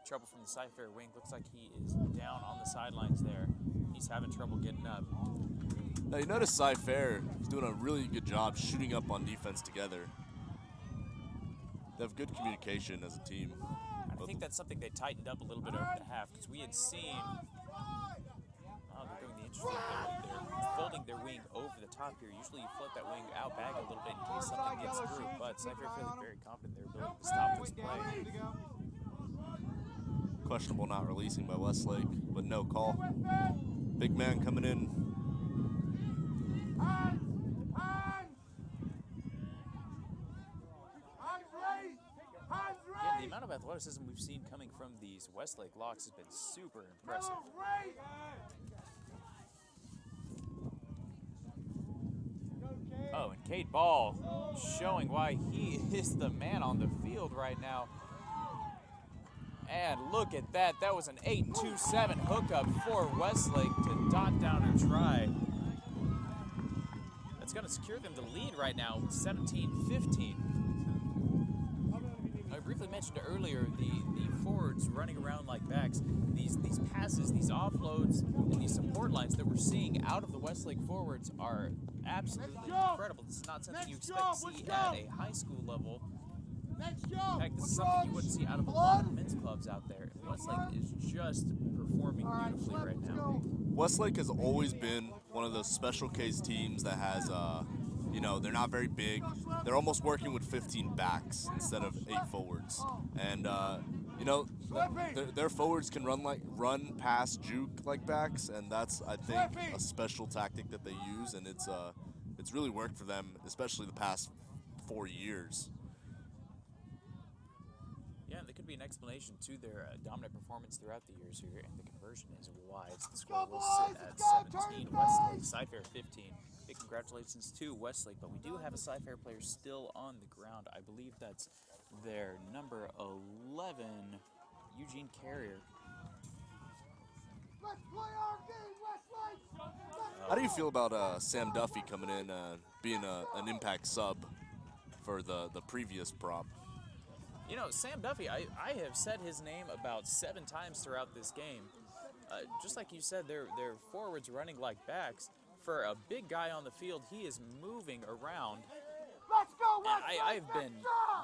Trouble from the Cyfair wing. Looks like he is down on the sidelines there. He's having trouble getting up. Now you notice Cyfair is doing a really good job shooting up on defense together. They have good communication as a team. I think that's something they tightened up a little bit over the half, because we had seen they're doing the interesting thing. They're folding their wing over the top here. Usually you float that wing out back a little bit in case something gets through, but Cyfair feeling very confident in their ability to stop this play. Questionable not releasing by Westlake, but no call. Big man coming in. Yeah, the amount of athleticism we've seen coming from these Westlake locks has been super impressive. Oh, and Cade Ball showing why he is the man on the field right now. And look at that. That was an 8-2-7 hookup for Westlake to dot down a try. That's going to secure them the lead right now, 17-15. I briefly mentioned earlier the forwards running around like backs. These passes, these offloads, and these support lines that we're seeing out of the Westlake forwards are absolutely incredible. This is not something you expect to see at a high school level. In fact, this is something you wouldn't see out of a lot of men's clubs out there. Westlake is just performing beautifully right now. Westlake has always been one of those special case teams that has, you know, they're not very big. They're almost working with 15 backs instead of 8 forwards. And, you know, their forwards can run, pass, juke like backs, and that's, I think, a special tactic that they use, and it's really worked for them, especially the past 4 years. Yeah, and there could be an explanation to their dominant performance throughout the years here, and the conversion is wide. The score will sit at 17, Westlake, Cy-Fair 15. Big congratulations to Westlake, but we do have a Cy-Fair player still on the ground. I believe that's their number 11, Eugene Carrier. Let's play our game, Westlake! How do you feel about Sam Duffy coming in, being an impact sub for the previous prop? You know, Sam Duffy, I have said his name about 7 times throughout this game. Just like you said, they're forwards running like backs. For a big guy on the field, he is moving around. Let's go, Westlake! I've been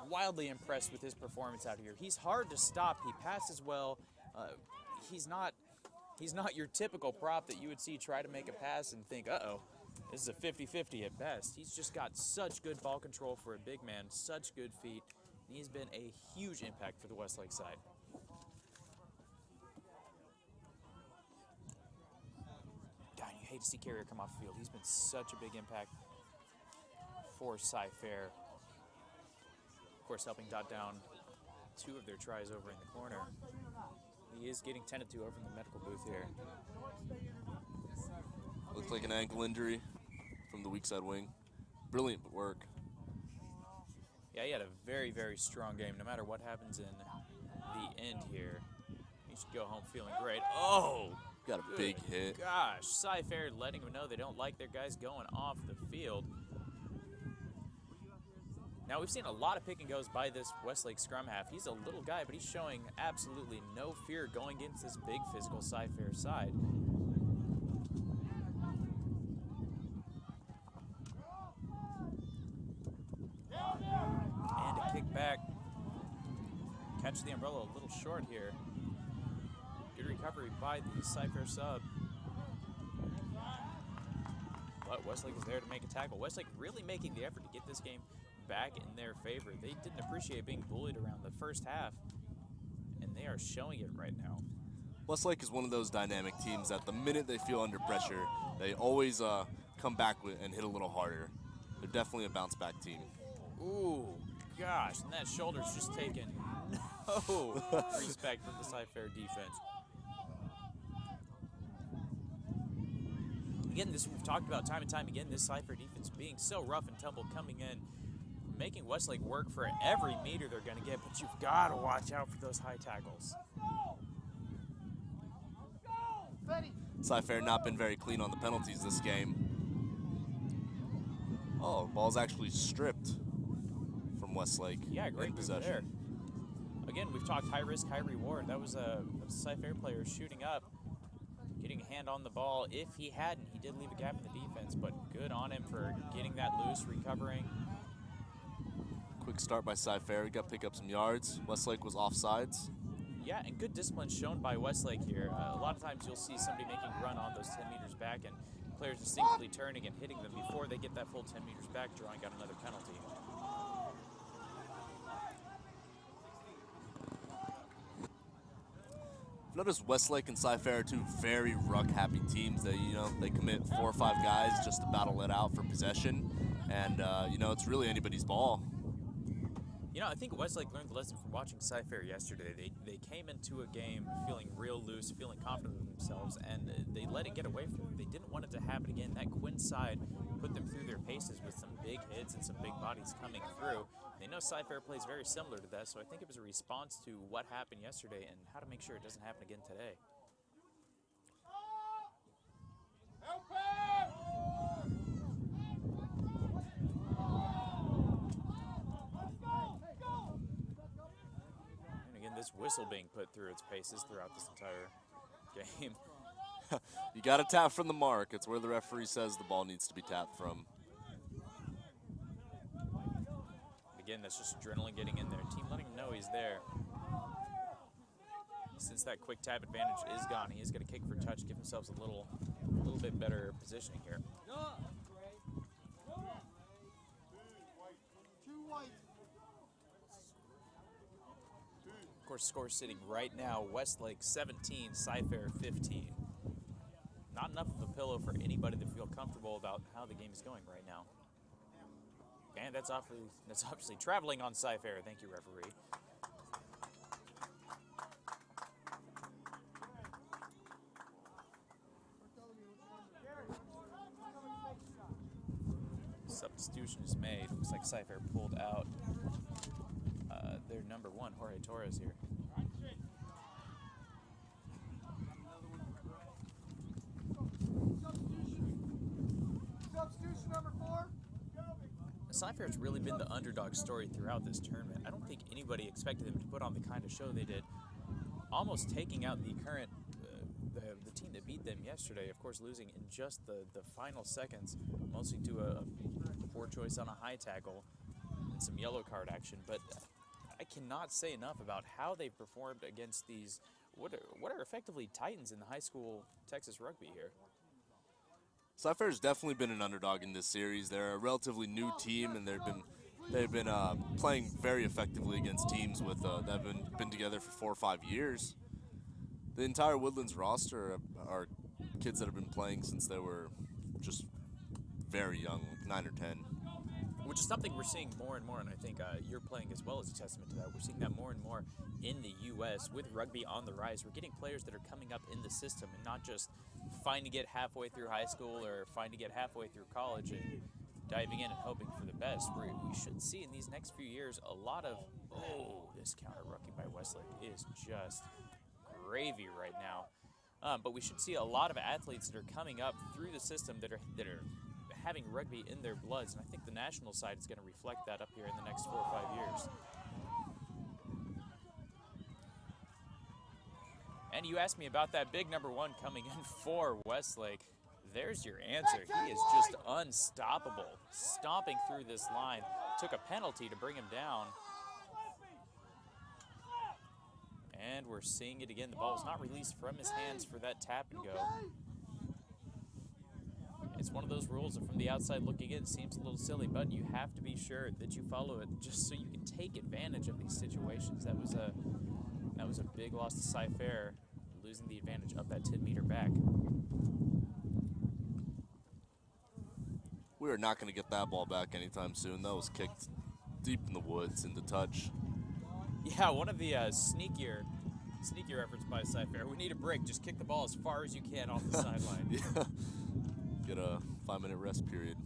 wildly impressed with his performance out here. He's hard to stop. He passes well. He's not your typical prop that you would see try to make a pass and think, uh-oh, this is a 50-50 at best. He's just got such good ball control for a big man, such good feet. He's been a huge impact for the Westlake side. God, you hate to see Carrier come off the field. He's been such a big impact for Cy-Fair. Of course, helping dot down 2 of their tries over in the corner. He is getting tended to over in the medical booth here. Looks like an ankle injury from the weak side wing. Brilliant work. Yeah, he had a very, very strong game. No matter what happens in the end here, he should go home feeling great. Oh! Got a big hit. Gosh, Cy-Fair letting them know they don't like their guys going off the field. Now, we've seen a lot of pick and goes by this Westlake scrum half. He's a little guy, but he's showing absolutely no fear going against this big physical Cy-Fair side. And a kick back. Catch the umbrella a little short here. Good recovery by the Cy-Fair sub. But Westlake is there to make a tackle. Westlake really making the effort to get this game back in their favor. They didn't appreciate being bullied around the first half, and they are showing it right now. Westlake is one of those dynamic teams that the minute they feel under pressure, they always come back and hit a little harder. They're definitely a bounce-back team. Ooh, gosh, and that shoulder's just taken no respect from the Cy-Fair defense. Again, this we've talked about time and time again, this Cy-Fair defense being so rough and tumble coming in, making Westlake work for every meter they're going to get, but you've got to watch out for those high tackles. Cy-Fair not been very clean on the penalties this game. Oh, ball's actually stripped from Westlake. Yeah, great move possession. there. Again, we've talked high risk, high reward. That was a Cy-Fair player shooting up, getting a hand on the ball. If he hadn't, he did leave a gap in the defense, but good on him for getting that loose, recovering. Quick start by Cy-Fair. He got to pick up some yards. Westlake was offsides. Yeah, and good discipline shown by Westlake here. A lot of times you'll see somebody making a run on those 10 meters back and players instinctively turning and hitting them before they get that full 10 meters back, drawing out another penalty. Notice Westlake and Cy-Fair are 2 very ruck-happy teams. They commit 4 or 5 guys just to battle it out for possession, and it's really anybody's ball. You know, I think Westlake learned the lesson from watching Cy-Fair yesterday. They came into a game feeling real loose, feeling confident in themselves, and they let it get away from them. They didn't want it to happen again. That Quinn side put them through their paces with some big hits and some big bodies coming through. They know Cy-Fair plays very similar to that, so I think it was a response to what happened yesterday and how to make sure it doesn't happen again today. And again, this whistle being put through its paces throughout this entire game. You got to tap from the mark. It's where the referee says the ball needs to be tapped from. Again, that's just adrenaline getting in there. Team letting him know he's there. Since that quick tap advantage is gone, he is going to kick for touch, give himself a little bit better positioning here. Of course, score sitting right now, Westlake 17, Cy-Fair 15. Not enough of a pillow for anybody to feel comfortable about how the game is going right now. And that's obviously traveling on Cy-Fair. Thank you, referee. Substitution is made. Looks like Cy-Fair pulled out their number 1, Jorge Torres here. Substitution number 4. Cy-Fair has really been the underdog story throughout this tournament. I don't think anybody expected them to put on the kind of show they did, almost taking out the current, the team that beat them yesterday, of course losing in just the final seconds, mostly to a poor choice on a high tackle and some yellow card action. But I cannot say enough about how they performed against these, what are effectively titans in the high school Texas rugby here. Cy-Fair has definitely been an underdog in this series. They're a relatively new team, and they've been playing very effectively against teams with that have been together for 4 or 5 years. The entire Woodlands roster are kids that have been playing since they were just very young, like 9 or 10. Which is something we're seeing more and more, and I think you're playing as well as a testament to that. We're seeing that more and more in the U.S. with rugby on the rise. We're getting players that are coming up in the system and not just fine to get halfway through high school or fine to get halfway through college and diving in and hoping for the best. We should see in these next few years a lot of, this counter rookie by Westlake is just gravy right now. But we should see a lot of athletes that are coming up through the system that are having rugby in their bloods, and I think the national side is going to reflect that up here in the next 4 or 5 years. And you asked me about that big number 1 coming in for Westlake. There's your answer. He is just unstoppable, stomping through this line. Took a penalty to bring him down. And we're seeing it again. The ball is not released from his hands for that tap and go. It's one of those rules that from the outside looking in seems a little silly, but you have to be sure that you follow it just so you can take advantage of these situations. That was a big loss to Cy-Fair, losing the advantage of that 10-meter back. We are not going to get that ball back anytime soon. That was kicked deep in the woods into touch. Yeah, one of the sneakier efforts by Cy-Fair. We need a break. Just kick the ball as far as you can off the sideline. Yeah. Get a 5-minute rest period.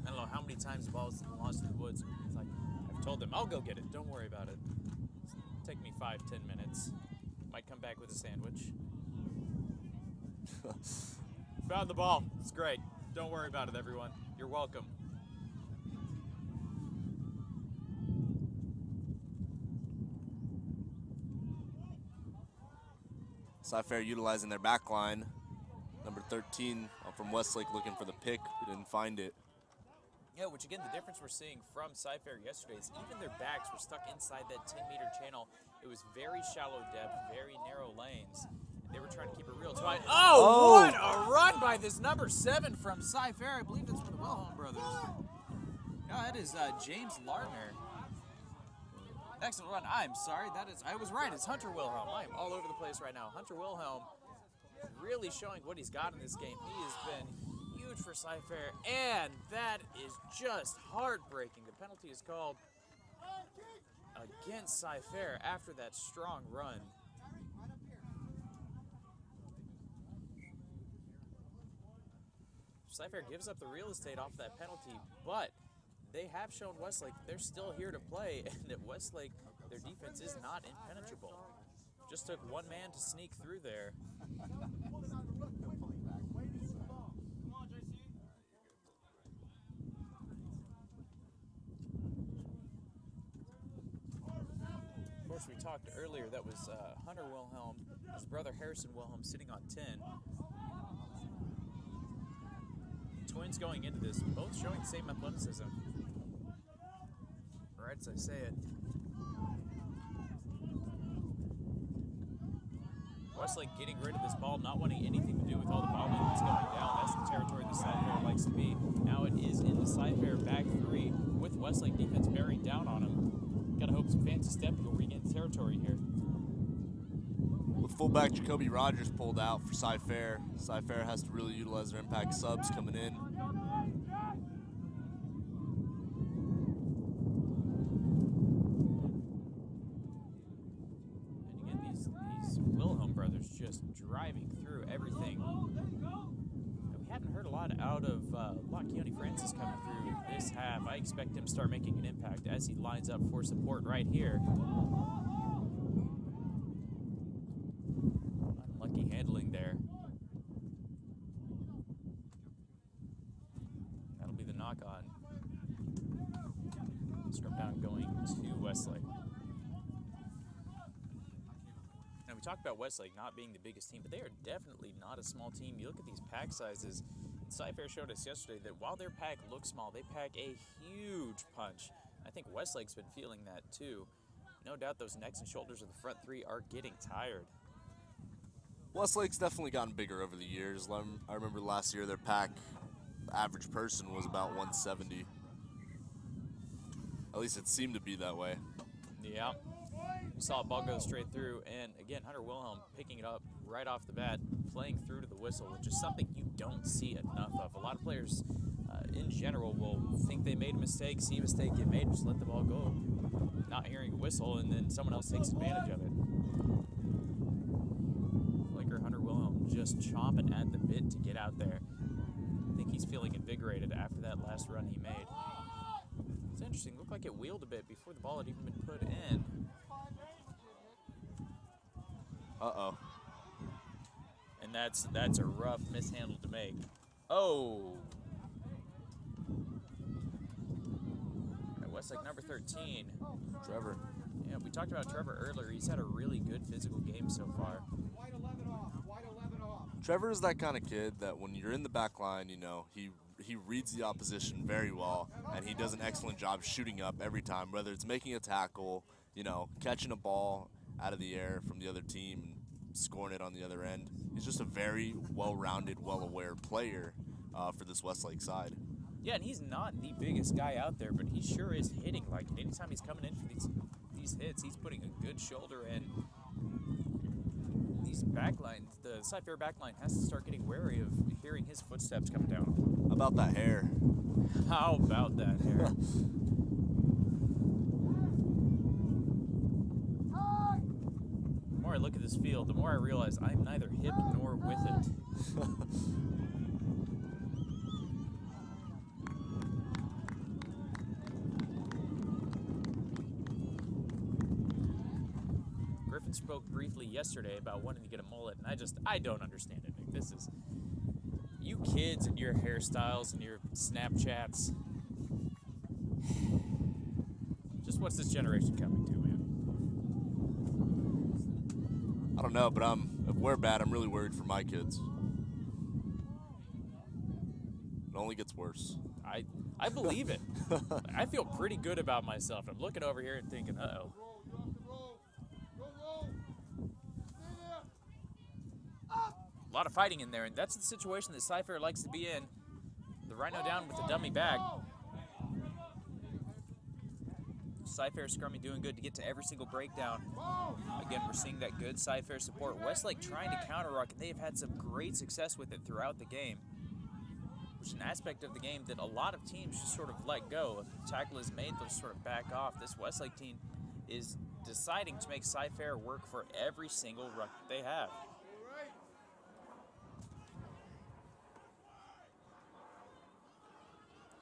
I don't know how many times the ball's been lost in the woods. It's like, I've told them, I'll go get it. Don't worry about it. It'll take me 5-10 minutes. Might come back with a sandwich. Found the ball. It's great. Don't worry about it, everyone. You're welcome. Cy-Fair utilizing their back line. Number 13 from Westlake looking for the pick. We didn't find it. Yeah, which again, the difference we're seeing from Cy-Fair yesterday is even their backs were stuck inside that 10-meter channel. It was very shallow depth, very narrow lanes. They were trying to keep it real tight. Oh, what a run by this number 7 from Cy-Fair. I believe that's from the Wilhelm brothers. No, that is James Lardner. Excellent run. I'm sorry. I was right. It's Hunter Wilhelm. I am all over the place right now. Hunter Wilhelm really showing what he's got in this game. He has been huge for Cy-Fair, and that is just heartbreaking. The penalty is called against Cy-Fair after that strong run. Cy-Fair gives up the real estate off that penalty, but they have shown Westlake they're still here to play, and that Westlake, their defense is not impenetrable. Just took one man to sneak through there. Of course, we talked earlier, that was Hunter Wilhelm, his brother Harrison Wilhelm sitting on 10. Twins going into this, both showing the same athleticism. Right as I say it. Westlake getting rid of this ball, not wanting anything to do with all the ball movements going down. That's the territory the Cy-Fair likes to be. Now it is in the Cy-Fair back three with Westlake defense bearing down on him. Gotta hope some fancy stepping will regain the territory here. With fullback Jacoby Rogers pulled out for Cy-Fair, Cy-Fair has to really utilize their impact subs coming in. And again, these Wilhelm brothers just driving through everything. And we haven't heard a lot out of Lockeoni Francis coming through this half. I expect him to start making an impact as he lines up for support right here. Unlucky handling there. That'll be the knock-on. Scrum down going to Westlake. Now, we talked about Westlake not being the biggest team, but they are definitely not a small team. You look at these pack sizes. Cy-Fair showed us yesterday that while their pack looks small, they pack a huge punch. I think Westlake's been feeling that too. No doubt those necks and shoulders of the front three are getting tired. Westlake's definitely gotten bigger over the years. I remember last year their pack average person was about 170. At least it seemed to be that way. Yeah. You saw a ball go straight through, and again, Hunter Wilhelm picking it up right off the bat, playing through to the whistle, which is something you don't see enough of. A lot of players in general will think they made a mistake, see a mistake get made, just let the ball go, not hearing a whistle, and then someone else takes advantage of it. Flanker Hunter Wilhelm just chomping at the bit to get out there. I think he's feeling invigorated after that last run he made. It's interesting, looked like it wheeled a bit before the ball had even been put in. Uh-oh. And that's a rough mishandle to make. Oh! At Westlake number 13. Trevor. Yeah, we talked about Trevor earlier. He's had a really good physical game so far. White 11 off. White 11 off. Trevor is that kind of kid that when you're in the back line, you know, he reads the opposition very well, and he does an excellent job shooting up every time, whether it's making a tackle, you know, catching a ball out of the air from the other team and scoring it on the other end. He's just a very well-rounded, well-aware player for this Westlake side. Yeah, and he's not the biggest guy out there, but he sure is hitting like it. Anytime he's coming in for these hits, he's putting a good shoulder in. These backlines, the Cy-Fair backline has to start getting wary of hearing his footsteps coming down. How about that hair? How about that hair? The more I look at this field, the more I realize I'm neither hip nor with it. Griffin spoke briefly yesterday about wanting to get a mullet, and I don't understand it, Nick. This is, you kids and your hairstyles and your Snapchats. Just what's this generation coming to, man? I don't know, but if we're bad, I'm really worried for my kids. It only gets worse. I believe it. I feel pretty good about myself. I'm looking over here and thinking, uh-oh. A lot of fighting in there, and that's the situation that Cy-Fair likes to be in. The Rhino down with the dummy back. Cy-Fair scrummy doing good to get to every single breakdown. Again, we're seeing that good Cy-Fair support. Westlake trying to counter-ruck, and they have had some great success with it throughout the game, which is an aspect of the game that a lot of teams just sort of let go. If the tackle is made, they'll sort of back off. This Westlake team is deciding to make Cy-Fair work for every single ruck that they have.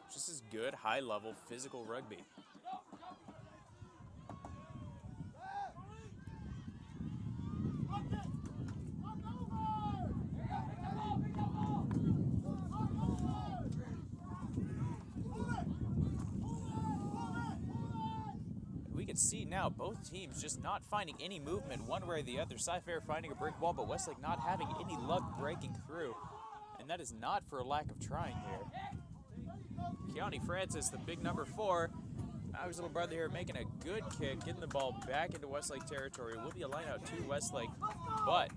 Which Just as good, high-level, physical rugby. We can see now both teams just not finding any movement one way or the other. Cy-Fair finding a break wall, but Westlake not having any luck breaking through. And that is not for a lack of trying here. Keone Francis, the big number 4, his little brother here, making a good kick, getting the ball back into Westlake territory. Will be a line out to Westlake, but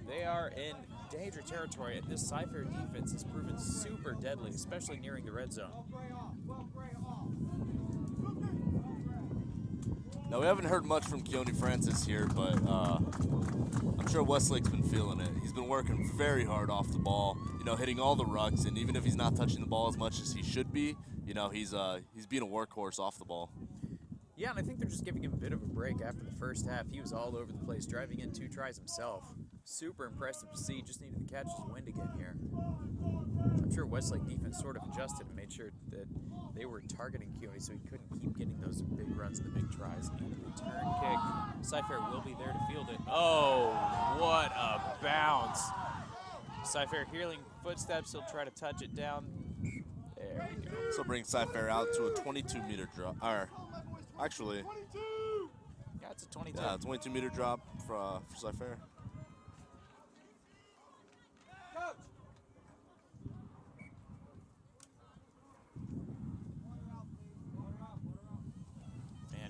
they are in danger territory, and this Cy-Fair defense has proven super deadly, especially nearing the red zone. Now, we haven't heard much from Keone Francis here, but I'm sure Westlake's been feeling it. He's been working very hard off the ball, hitting all the rucks, and even if he's not touching the ball as much as he should be, he's being a workhorse off the ball. Yeah, and I think they're just giving him a bit of a break after the first half. He was all over the place, driving in 2 tries himself. Super impressive to see, just needed to catch his wind again here. I'm sure Westlake defense sort of adjusted and made sure that they were targeting Keone so he couldn't keep getting those big runs and the big tries. And the return kick, Cy-Fair will be there to field it. Oh, what a bounce. Cy-Fair healing footsteps, he'll try to touch it down. There we go. So bring Cy-Fair out to a 22-meter drop. Actually, yeah, it's a 22. Yeah, 22-meter drop for Cy-Fair.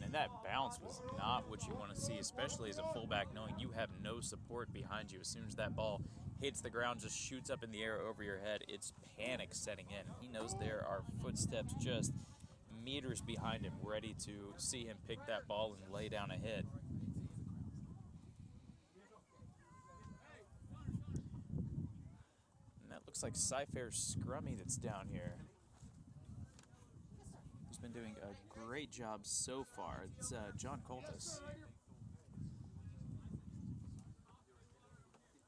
And that bounce was not what you want to see, especially as a fullback, knowing you have no support behind you. As soon as that ball hits the ground, just shoots up in the air over your head, it's panic setting in. He knows there are footsteps just meters behind him, ready to see him pick that ball and lay down a hit. And that looks like Cy-Fair's scrummy that's down here. Been doing a great job so far. It's John Coltis.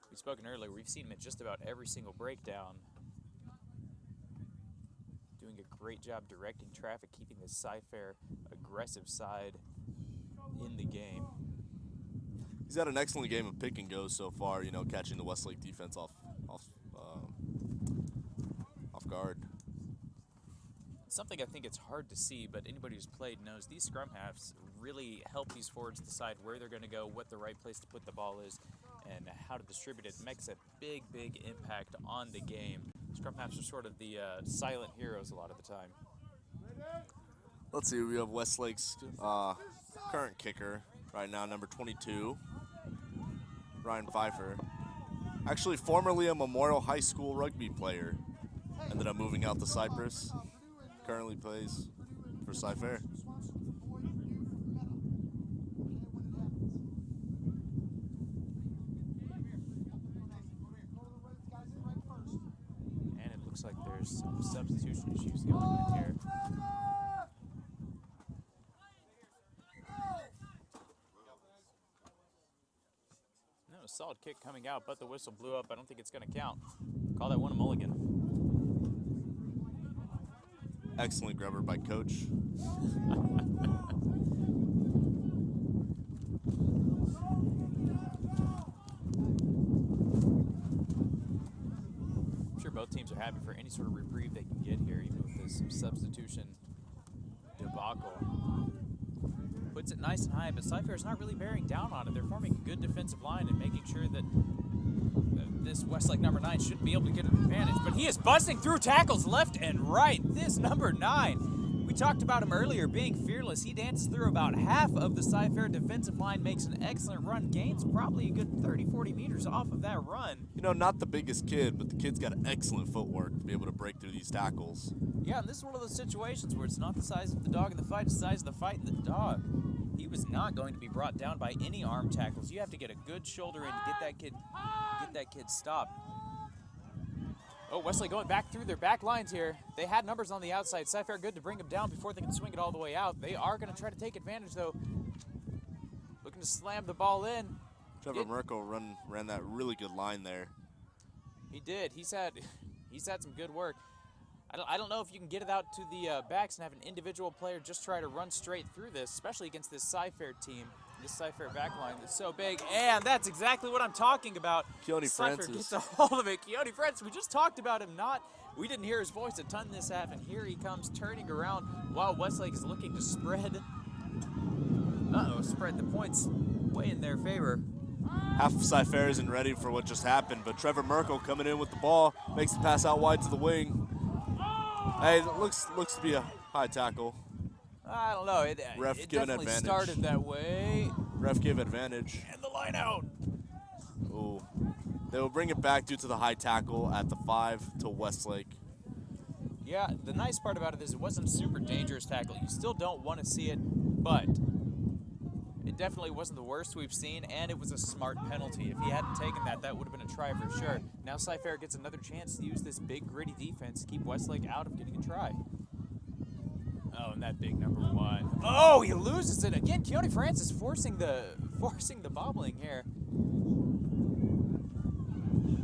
We've spoken earlier. We've seen him at just about every single breakdown. Doing a great job directing traffic, keeping the Cy-Fair aggressive side in the game. He's had an excellent game of pick and go so far, catching the Westlake defense off guard. Something I think it's hard to see, but anybody who's played knows these scrum halves really help these forwards decide where they're going to go, what the right place to put the ball is, and how to distribute it. It makes a big, big impact on the game. Scrum halves are sort of the silent heroes a lot of the time. Let's see, we have Westlake's current kicker right now, number 22, Ryan Pfeiffer. Actually, formerly a Memorial High School rugby player. Ended up moving out to Cyprus. Currently plays for Cy-Fair. And it looks like there's some substitution issues going in here. No, a solid kick coming out, but the whistle blew up. I don't think it's going to count. Call that one a mulligan. Excellent grubber by Coach. I'm sure both teams are happy for any sort of reprieve they can get here, even with this substitution debacle. Puts it nice and high, but Cy-Fair's not really bearing down on it. They're forming a good defensive line and making sure that this Westlake number 9 shouldn't be able to get an advantage, but he is busting through tackles left and right. This number 9, we talked about him earlier being fearless. He dances through about half of the Cy-Fair defensive line, makes an excellent run, gains probably a good 30-40 meters off of that run. Not the biggest kid, but the kid's got excellent footwork to be able to break through these tackles. Yeah, and this is one of those situations where it's not the size of the dog in the fight, it's the size of the fight in the dog. He was not going to be brought down by any arm tackles. You have to get a good shoulder in to get that kid stopped. Oh, Westlake going back through their back lines here. They had numbers on the outside. Cy-Fair good to bring him down before they can swing it all the way out. They are going to try to take advantage, though. Looking to slam the ball in. Trevor Merkel ran that really good line there. He did. He's had some good work. I don't know if you can get it out to the backs and have an individual player just try to run straight through this, especially against this Cy-Fair team. This Cy-Fair backline that's so big, and that's exactly what I'm talking about. Keone Cy-Fair Francis gets a hold of it. Keone Francis, we just talked about him we didn't hear his voice a ton this half, and here he comes turning around while Westlake is looking to spread. Spread the points way in their favor. Half of Cy-Fair isn't ready for what just happened, but Trevor Merkel coming in with the ball, makes the pass out wide to the wing. Hey, it looks to be a high tackle. I don't know. It definitely advantage. started that way. Ref gave advantage. And the line out. Ooh. They will bring it back due to the high tackle at the 5 to Westlake. Yeah, the nice part about it is it wasn't a super dangerous tackle. You still don't want to see it, but it definitely wasn't the worst we've seen, and it was a smart penalty. If he hadn't taken that, that would have been a try for sure. Now Cy-Fair gets another chance to use this big, gritty defense to keep Westlake out of getting a try. Oh, and that big number 1. Oh, he loses it again. Keone Francis forcing the bobbling here.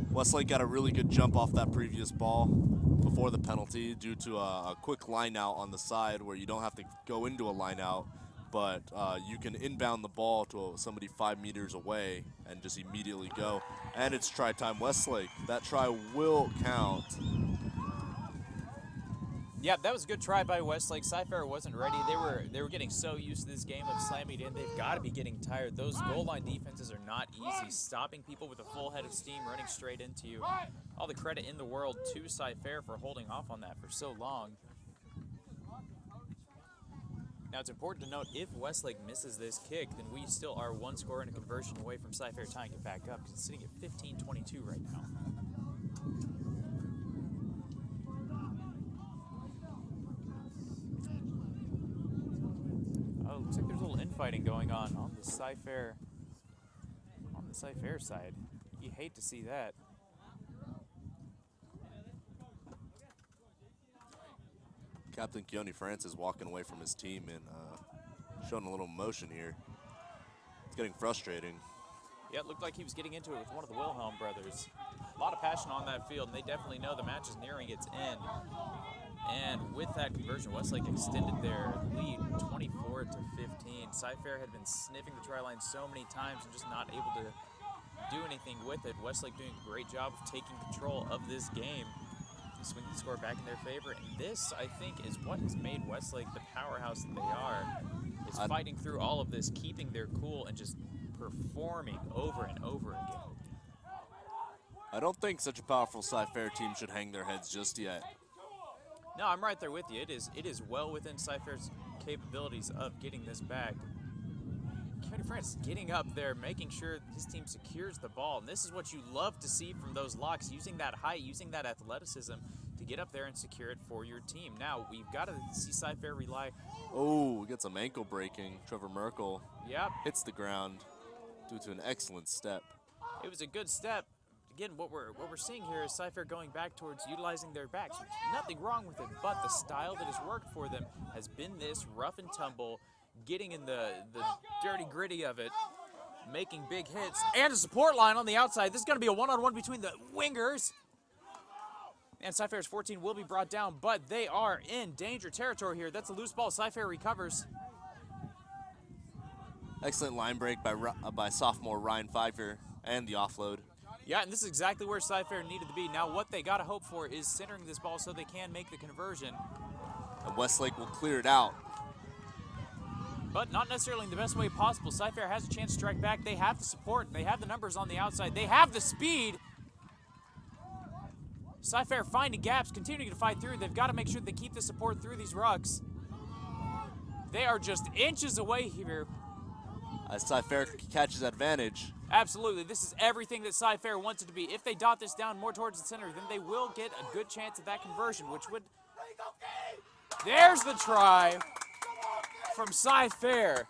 Westlake got a really good jump off that previous ball before the penalty due to a quick line out on the side where you don't have to go into a line out, but you can inbound the ball to somebody 5 meters away and just immediately go. And it's try time Westlake. That try will count. Yeah, that was a good try by Westlake. Cy-Fair wasn't ready. They were getting so used to this game of slamming it in. They've got to be getting tired. Those goal line defenses are not easy. Stopping people with a full head of steam running straight into you. All the credit in the world to Cy-Fair for holding off on that for so long. Now, it's important to note, if Westlake misses this kick, then we still are 1 score and a conversion away from Cy-Fair tying it back up, because it's sitting at 15-22 right now. Oh, looks like there's a little infighting going on the Cy-Fair side. You hate to see that. Captain Keone Francis walking away from his team and showing a little emotion here. It's getting frustrating. Yeah, it looked like he was getting into it with one of the Wilhelm brothers. A lot of passion on that field, and they definitely know the match is nearing its end. And with that conversion, Westlake extended their lead 24-15. Cy-Fair had been sniffing the try line so many times and just not able to do anything with it. Westlake doing a great job of taking control of this game. Swinging the score back in their favor, and this, I think, is what has made Westlake the powerhouse that they are. Is fighting through all of this, keeping their cool, and just performing over and over again. I don't think such a powerful Cy-Fair team should hang their heads just yet. No, I'm right there with you. It is well within Cy-Fair's capabilities of getting this back. Keone Francis getting up there, making sure his team secures the ball. And this is what you love to see from those locks, using that height, using that athleticism to get up there and secure it for your team. Now, we've got to see Cy-Fair rely. Oh, we get some ankle breaking. Trevor Merkel hits the ground due to an excellent step. It was a good step. Again, what we're seeing here is Cy-Fair going back towards utilizing their backs. Nothing wrong with it, but the style that has worked for them has been this rough and tumble, getting in the dirty gritty of it, making big hits, and a support line on the outside. This is going to be a one-on-one between the wingers. And Cy-Fair's 14 will be brought down, but they are in danger territory here. That's a loose ball. Cy-Fair recovers. Excellent line break by sophomore Ryan Pfeiffer and the offload. Yeah, and this is exactly where Cy-Fair needed to be. Now, what they got to hope for is centering this ball so they can make the conversion. And Westlake will clear it out. But not necessarily in the best way possible. Cy-Fair has a chance to strike back. They have the support. They have the numbers on the outside. They have the speed. Cy-Fair finding gaps, continuing to fight through. They've got to make sure they keep the support through these rucks. They are just inches away here. As Cy-Fair catches advantage. Absolutely. This is everything that Cy-Fair wants it to be. If they dot this down more towards the center, then they will get a good chance at that conversion, which would... There's the try from Cy-Fair.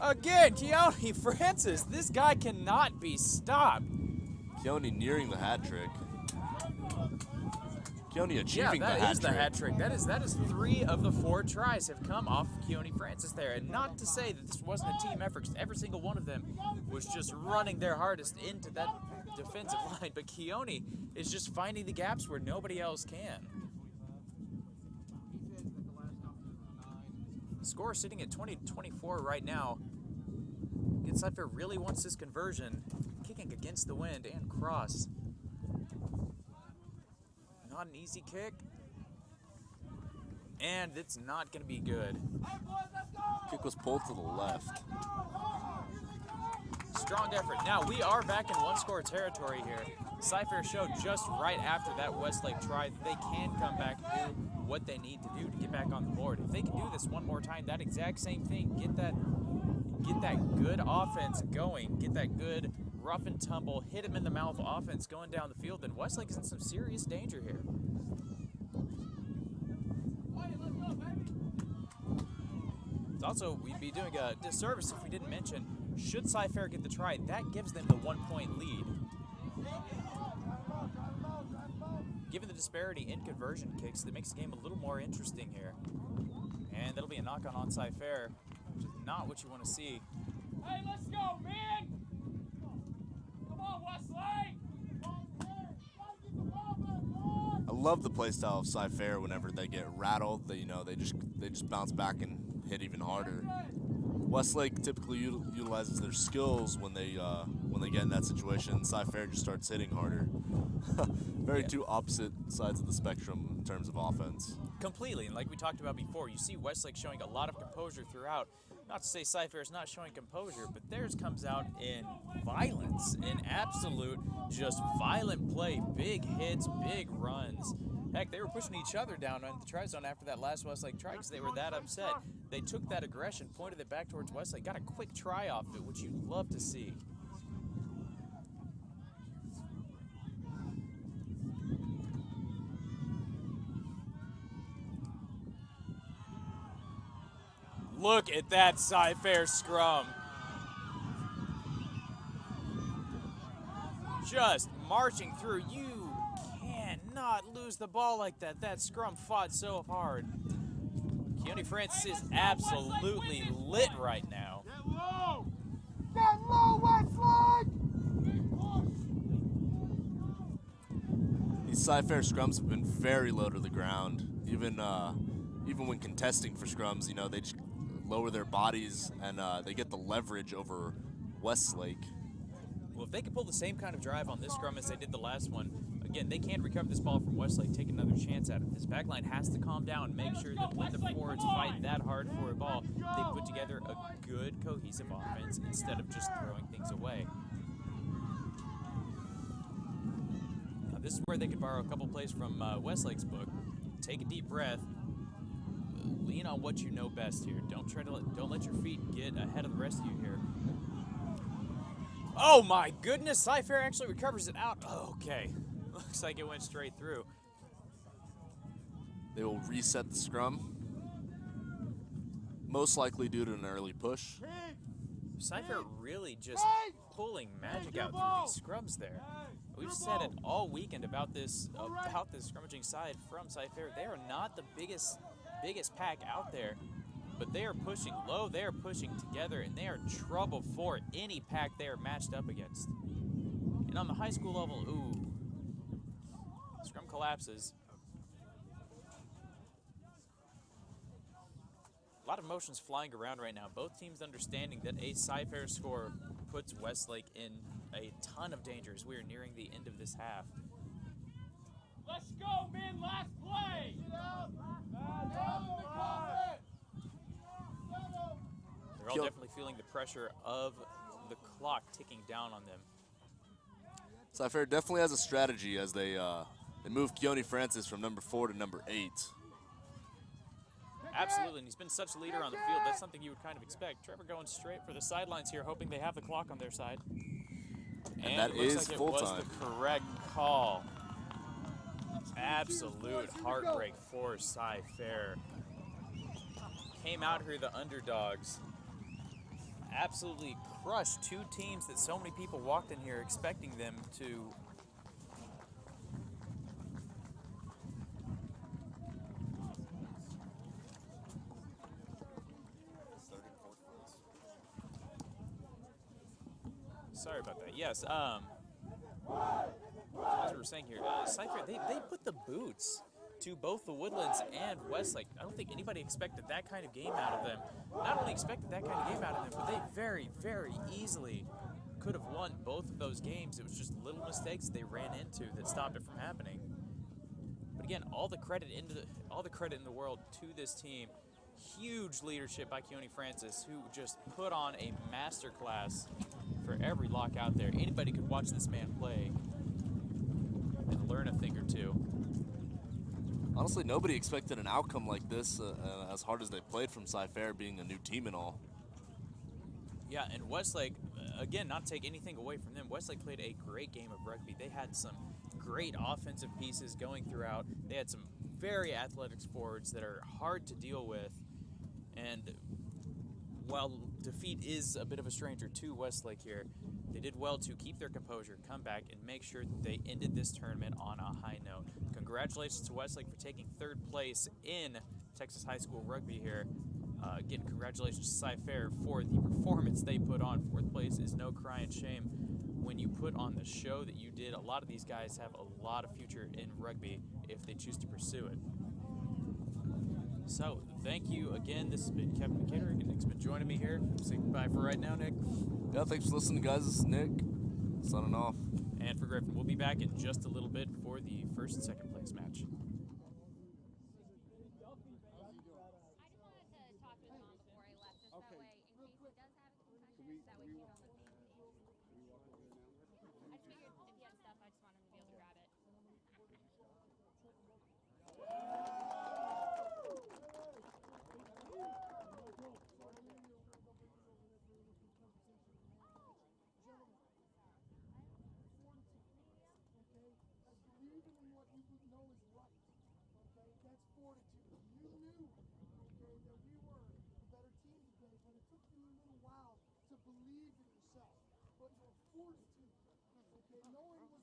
Again, Keone Francis. This guy cannot be stopped. Keone nearing the hat trick. Keone achieving the hat trick. That is the hat trick. That is 3 of the 4 tries have come off of Keone Francis there. And not to say that this wasn't a team effort, 'cause every single one of them was just running their hardest into that defensive line, but Keone is just finding the gaps where nobody else can. Score sitting at 20-24 right now. Again, Cypher really wants this conversion. Kicking against the wind and cross. Not an easy kick. And it's not going to be good. Kick was pulled to the left. Strong effort. Now we are back in one-score territory here. Cypher showed just right after that Westlake try that they can come back and do what they need to do to get back on the board. If they can do this one more time, that exact same thing, get that good offense going, get that good rough and tumble, hit him in the mouth offense going down the field, then Westlake is in some serious danger here. It's also, we'd be doing a disservice if we didn't mention, should Cypher get the try, that gives them the 1-point lead. Given the disparity in conversion kicks, that makes the game a little more interesting here. And that'll be a knock on onside fair, which is not what you want to see. Hey, let's go, man! Come on, Westlake! I love the play style of Cypher. Whenever they get rattled, they just bounce back and hit even harder. Westlake typically utilizes their skills when they get in that situation. Cypher just starts hitting harder. Very two opposite sides of the spectrum in terms of offense. Completely, and like we talked about before, you see Westlake showing a lot of composure throughout. Not to say Cypher is not showing composure, but theirs comes out in violence, in absolute just violent play, big hits, big runs. Heck, they were pushing each other down on the try zone after that last Westlake try because they were that upset. They took that aggression, pointed it back towards Westlake, got a quick try off it, which you'd love to see. Look at that Cypher scrum. Just marching through. You cannot lose the ball like that. That scrum fought so hard. Keone Francis is absolutely lit right now. Get low! Get low, Westlake! These Cypher scrums have been very low to the ground. Even when contesting for scrums, they just lower their bodies and they get the leverage over Westlake. Well, if they can pull the same kind of drive on this scrum as they did the last one, again, they can't recover this ball from Westlake, take another chance at it. This backline has to calm down, make sure that when the forwards fight that hard for a ball, they put together a good, cohesive offense instead of just throwing things away. Now, this is where they could borrow a couple plays from Westlake's book. Take a deep breath. Lean on what you know best here. Don't let your feet get ahead of the rest of you here. Oh my goodness, Cypher actually recovers it out. Okay, looks like it went straight through. They will reset the scrum, most likely due to an early push. Cypher really just pulling magic out through these scrums there. We've said it all weekend about this scrummaging side from Cypher. They are not the biggest pack out there, but they are pushing low, they are pushing together, and they are trouble for any pack they are matched up against. And on the high school level, ooh, scrum collapses. A lot of emotions flying around right now. Both teams understanding that a Cypher score puts Westlake in a ton of danger as we are nearing the end of this half. Let's go, man, last play! They're all definitely feeling the pressure of the clock ticking down on them. Cypher definitely has a strategy as they move Keone Francis from number 4 to number 8. Absolutely, and he's been such a leader on the field. That's something you would kind of expect. Trevor going straight for the sidelines here, hoping they have the clock on their side. And that is full time. It was the correct call. Absolute heartbreak for Cypher. Came out here the underdogs. Absolutely crushed two teams that so many people walked in here expecting them to. Sorry about that. Yes. saying here, Cypher, they put the boots to both the Woodlands and Westlake. I don't think anybody expected that kind of game out of them. Not only expected that kind of game out of them, but they very, very easily could have won both of those games. It was just little mistakes they ran into that stopped it from happening. But again, all the credit in the world to this team. Huge leadership by Keone Francis, who just put on a masterclass for every lock out there. Anybody could watch this man play and learn a thing or two. Honestly, nobody expected an outcome like this, as hard as they played from Cy-Fair, being a new team and all. Yeah, and Westlake, again, not to take anything away from them, Westlake played a great game of rugby. They had some great offensive pieces going throughout. They had some very athletic forwards that are hard to deal with. And while defeat is a bit of a stranger to Westlake here, they did well to keep their composure, come back, and make sure that they ended this tournament on a high note. Congratulations to Westlake for taking third place in Texas High School Rugby here. Again, congratulations to Cy-Fair for the performance they put on. Fourth place is no crying shame when you put on the show that you did. A lot of these guys have a lot of future in rugby if they choose to pursue it. So, thank you again. This has been Kevin McKitterick, and Nick's been joining me here. Say goodbye for right now, Nick. Yeah, thanks for listening, guys. This is Nick, signing off. And for Griffin, we'll be back in just a little bit for the first and second place match. Believe in yourself, but your fortitude, okay, knowing was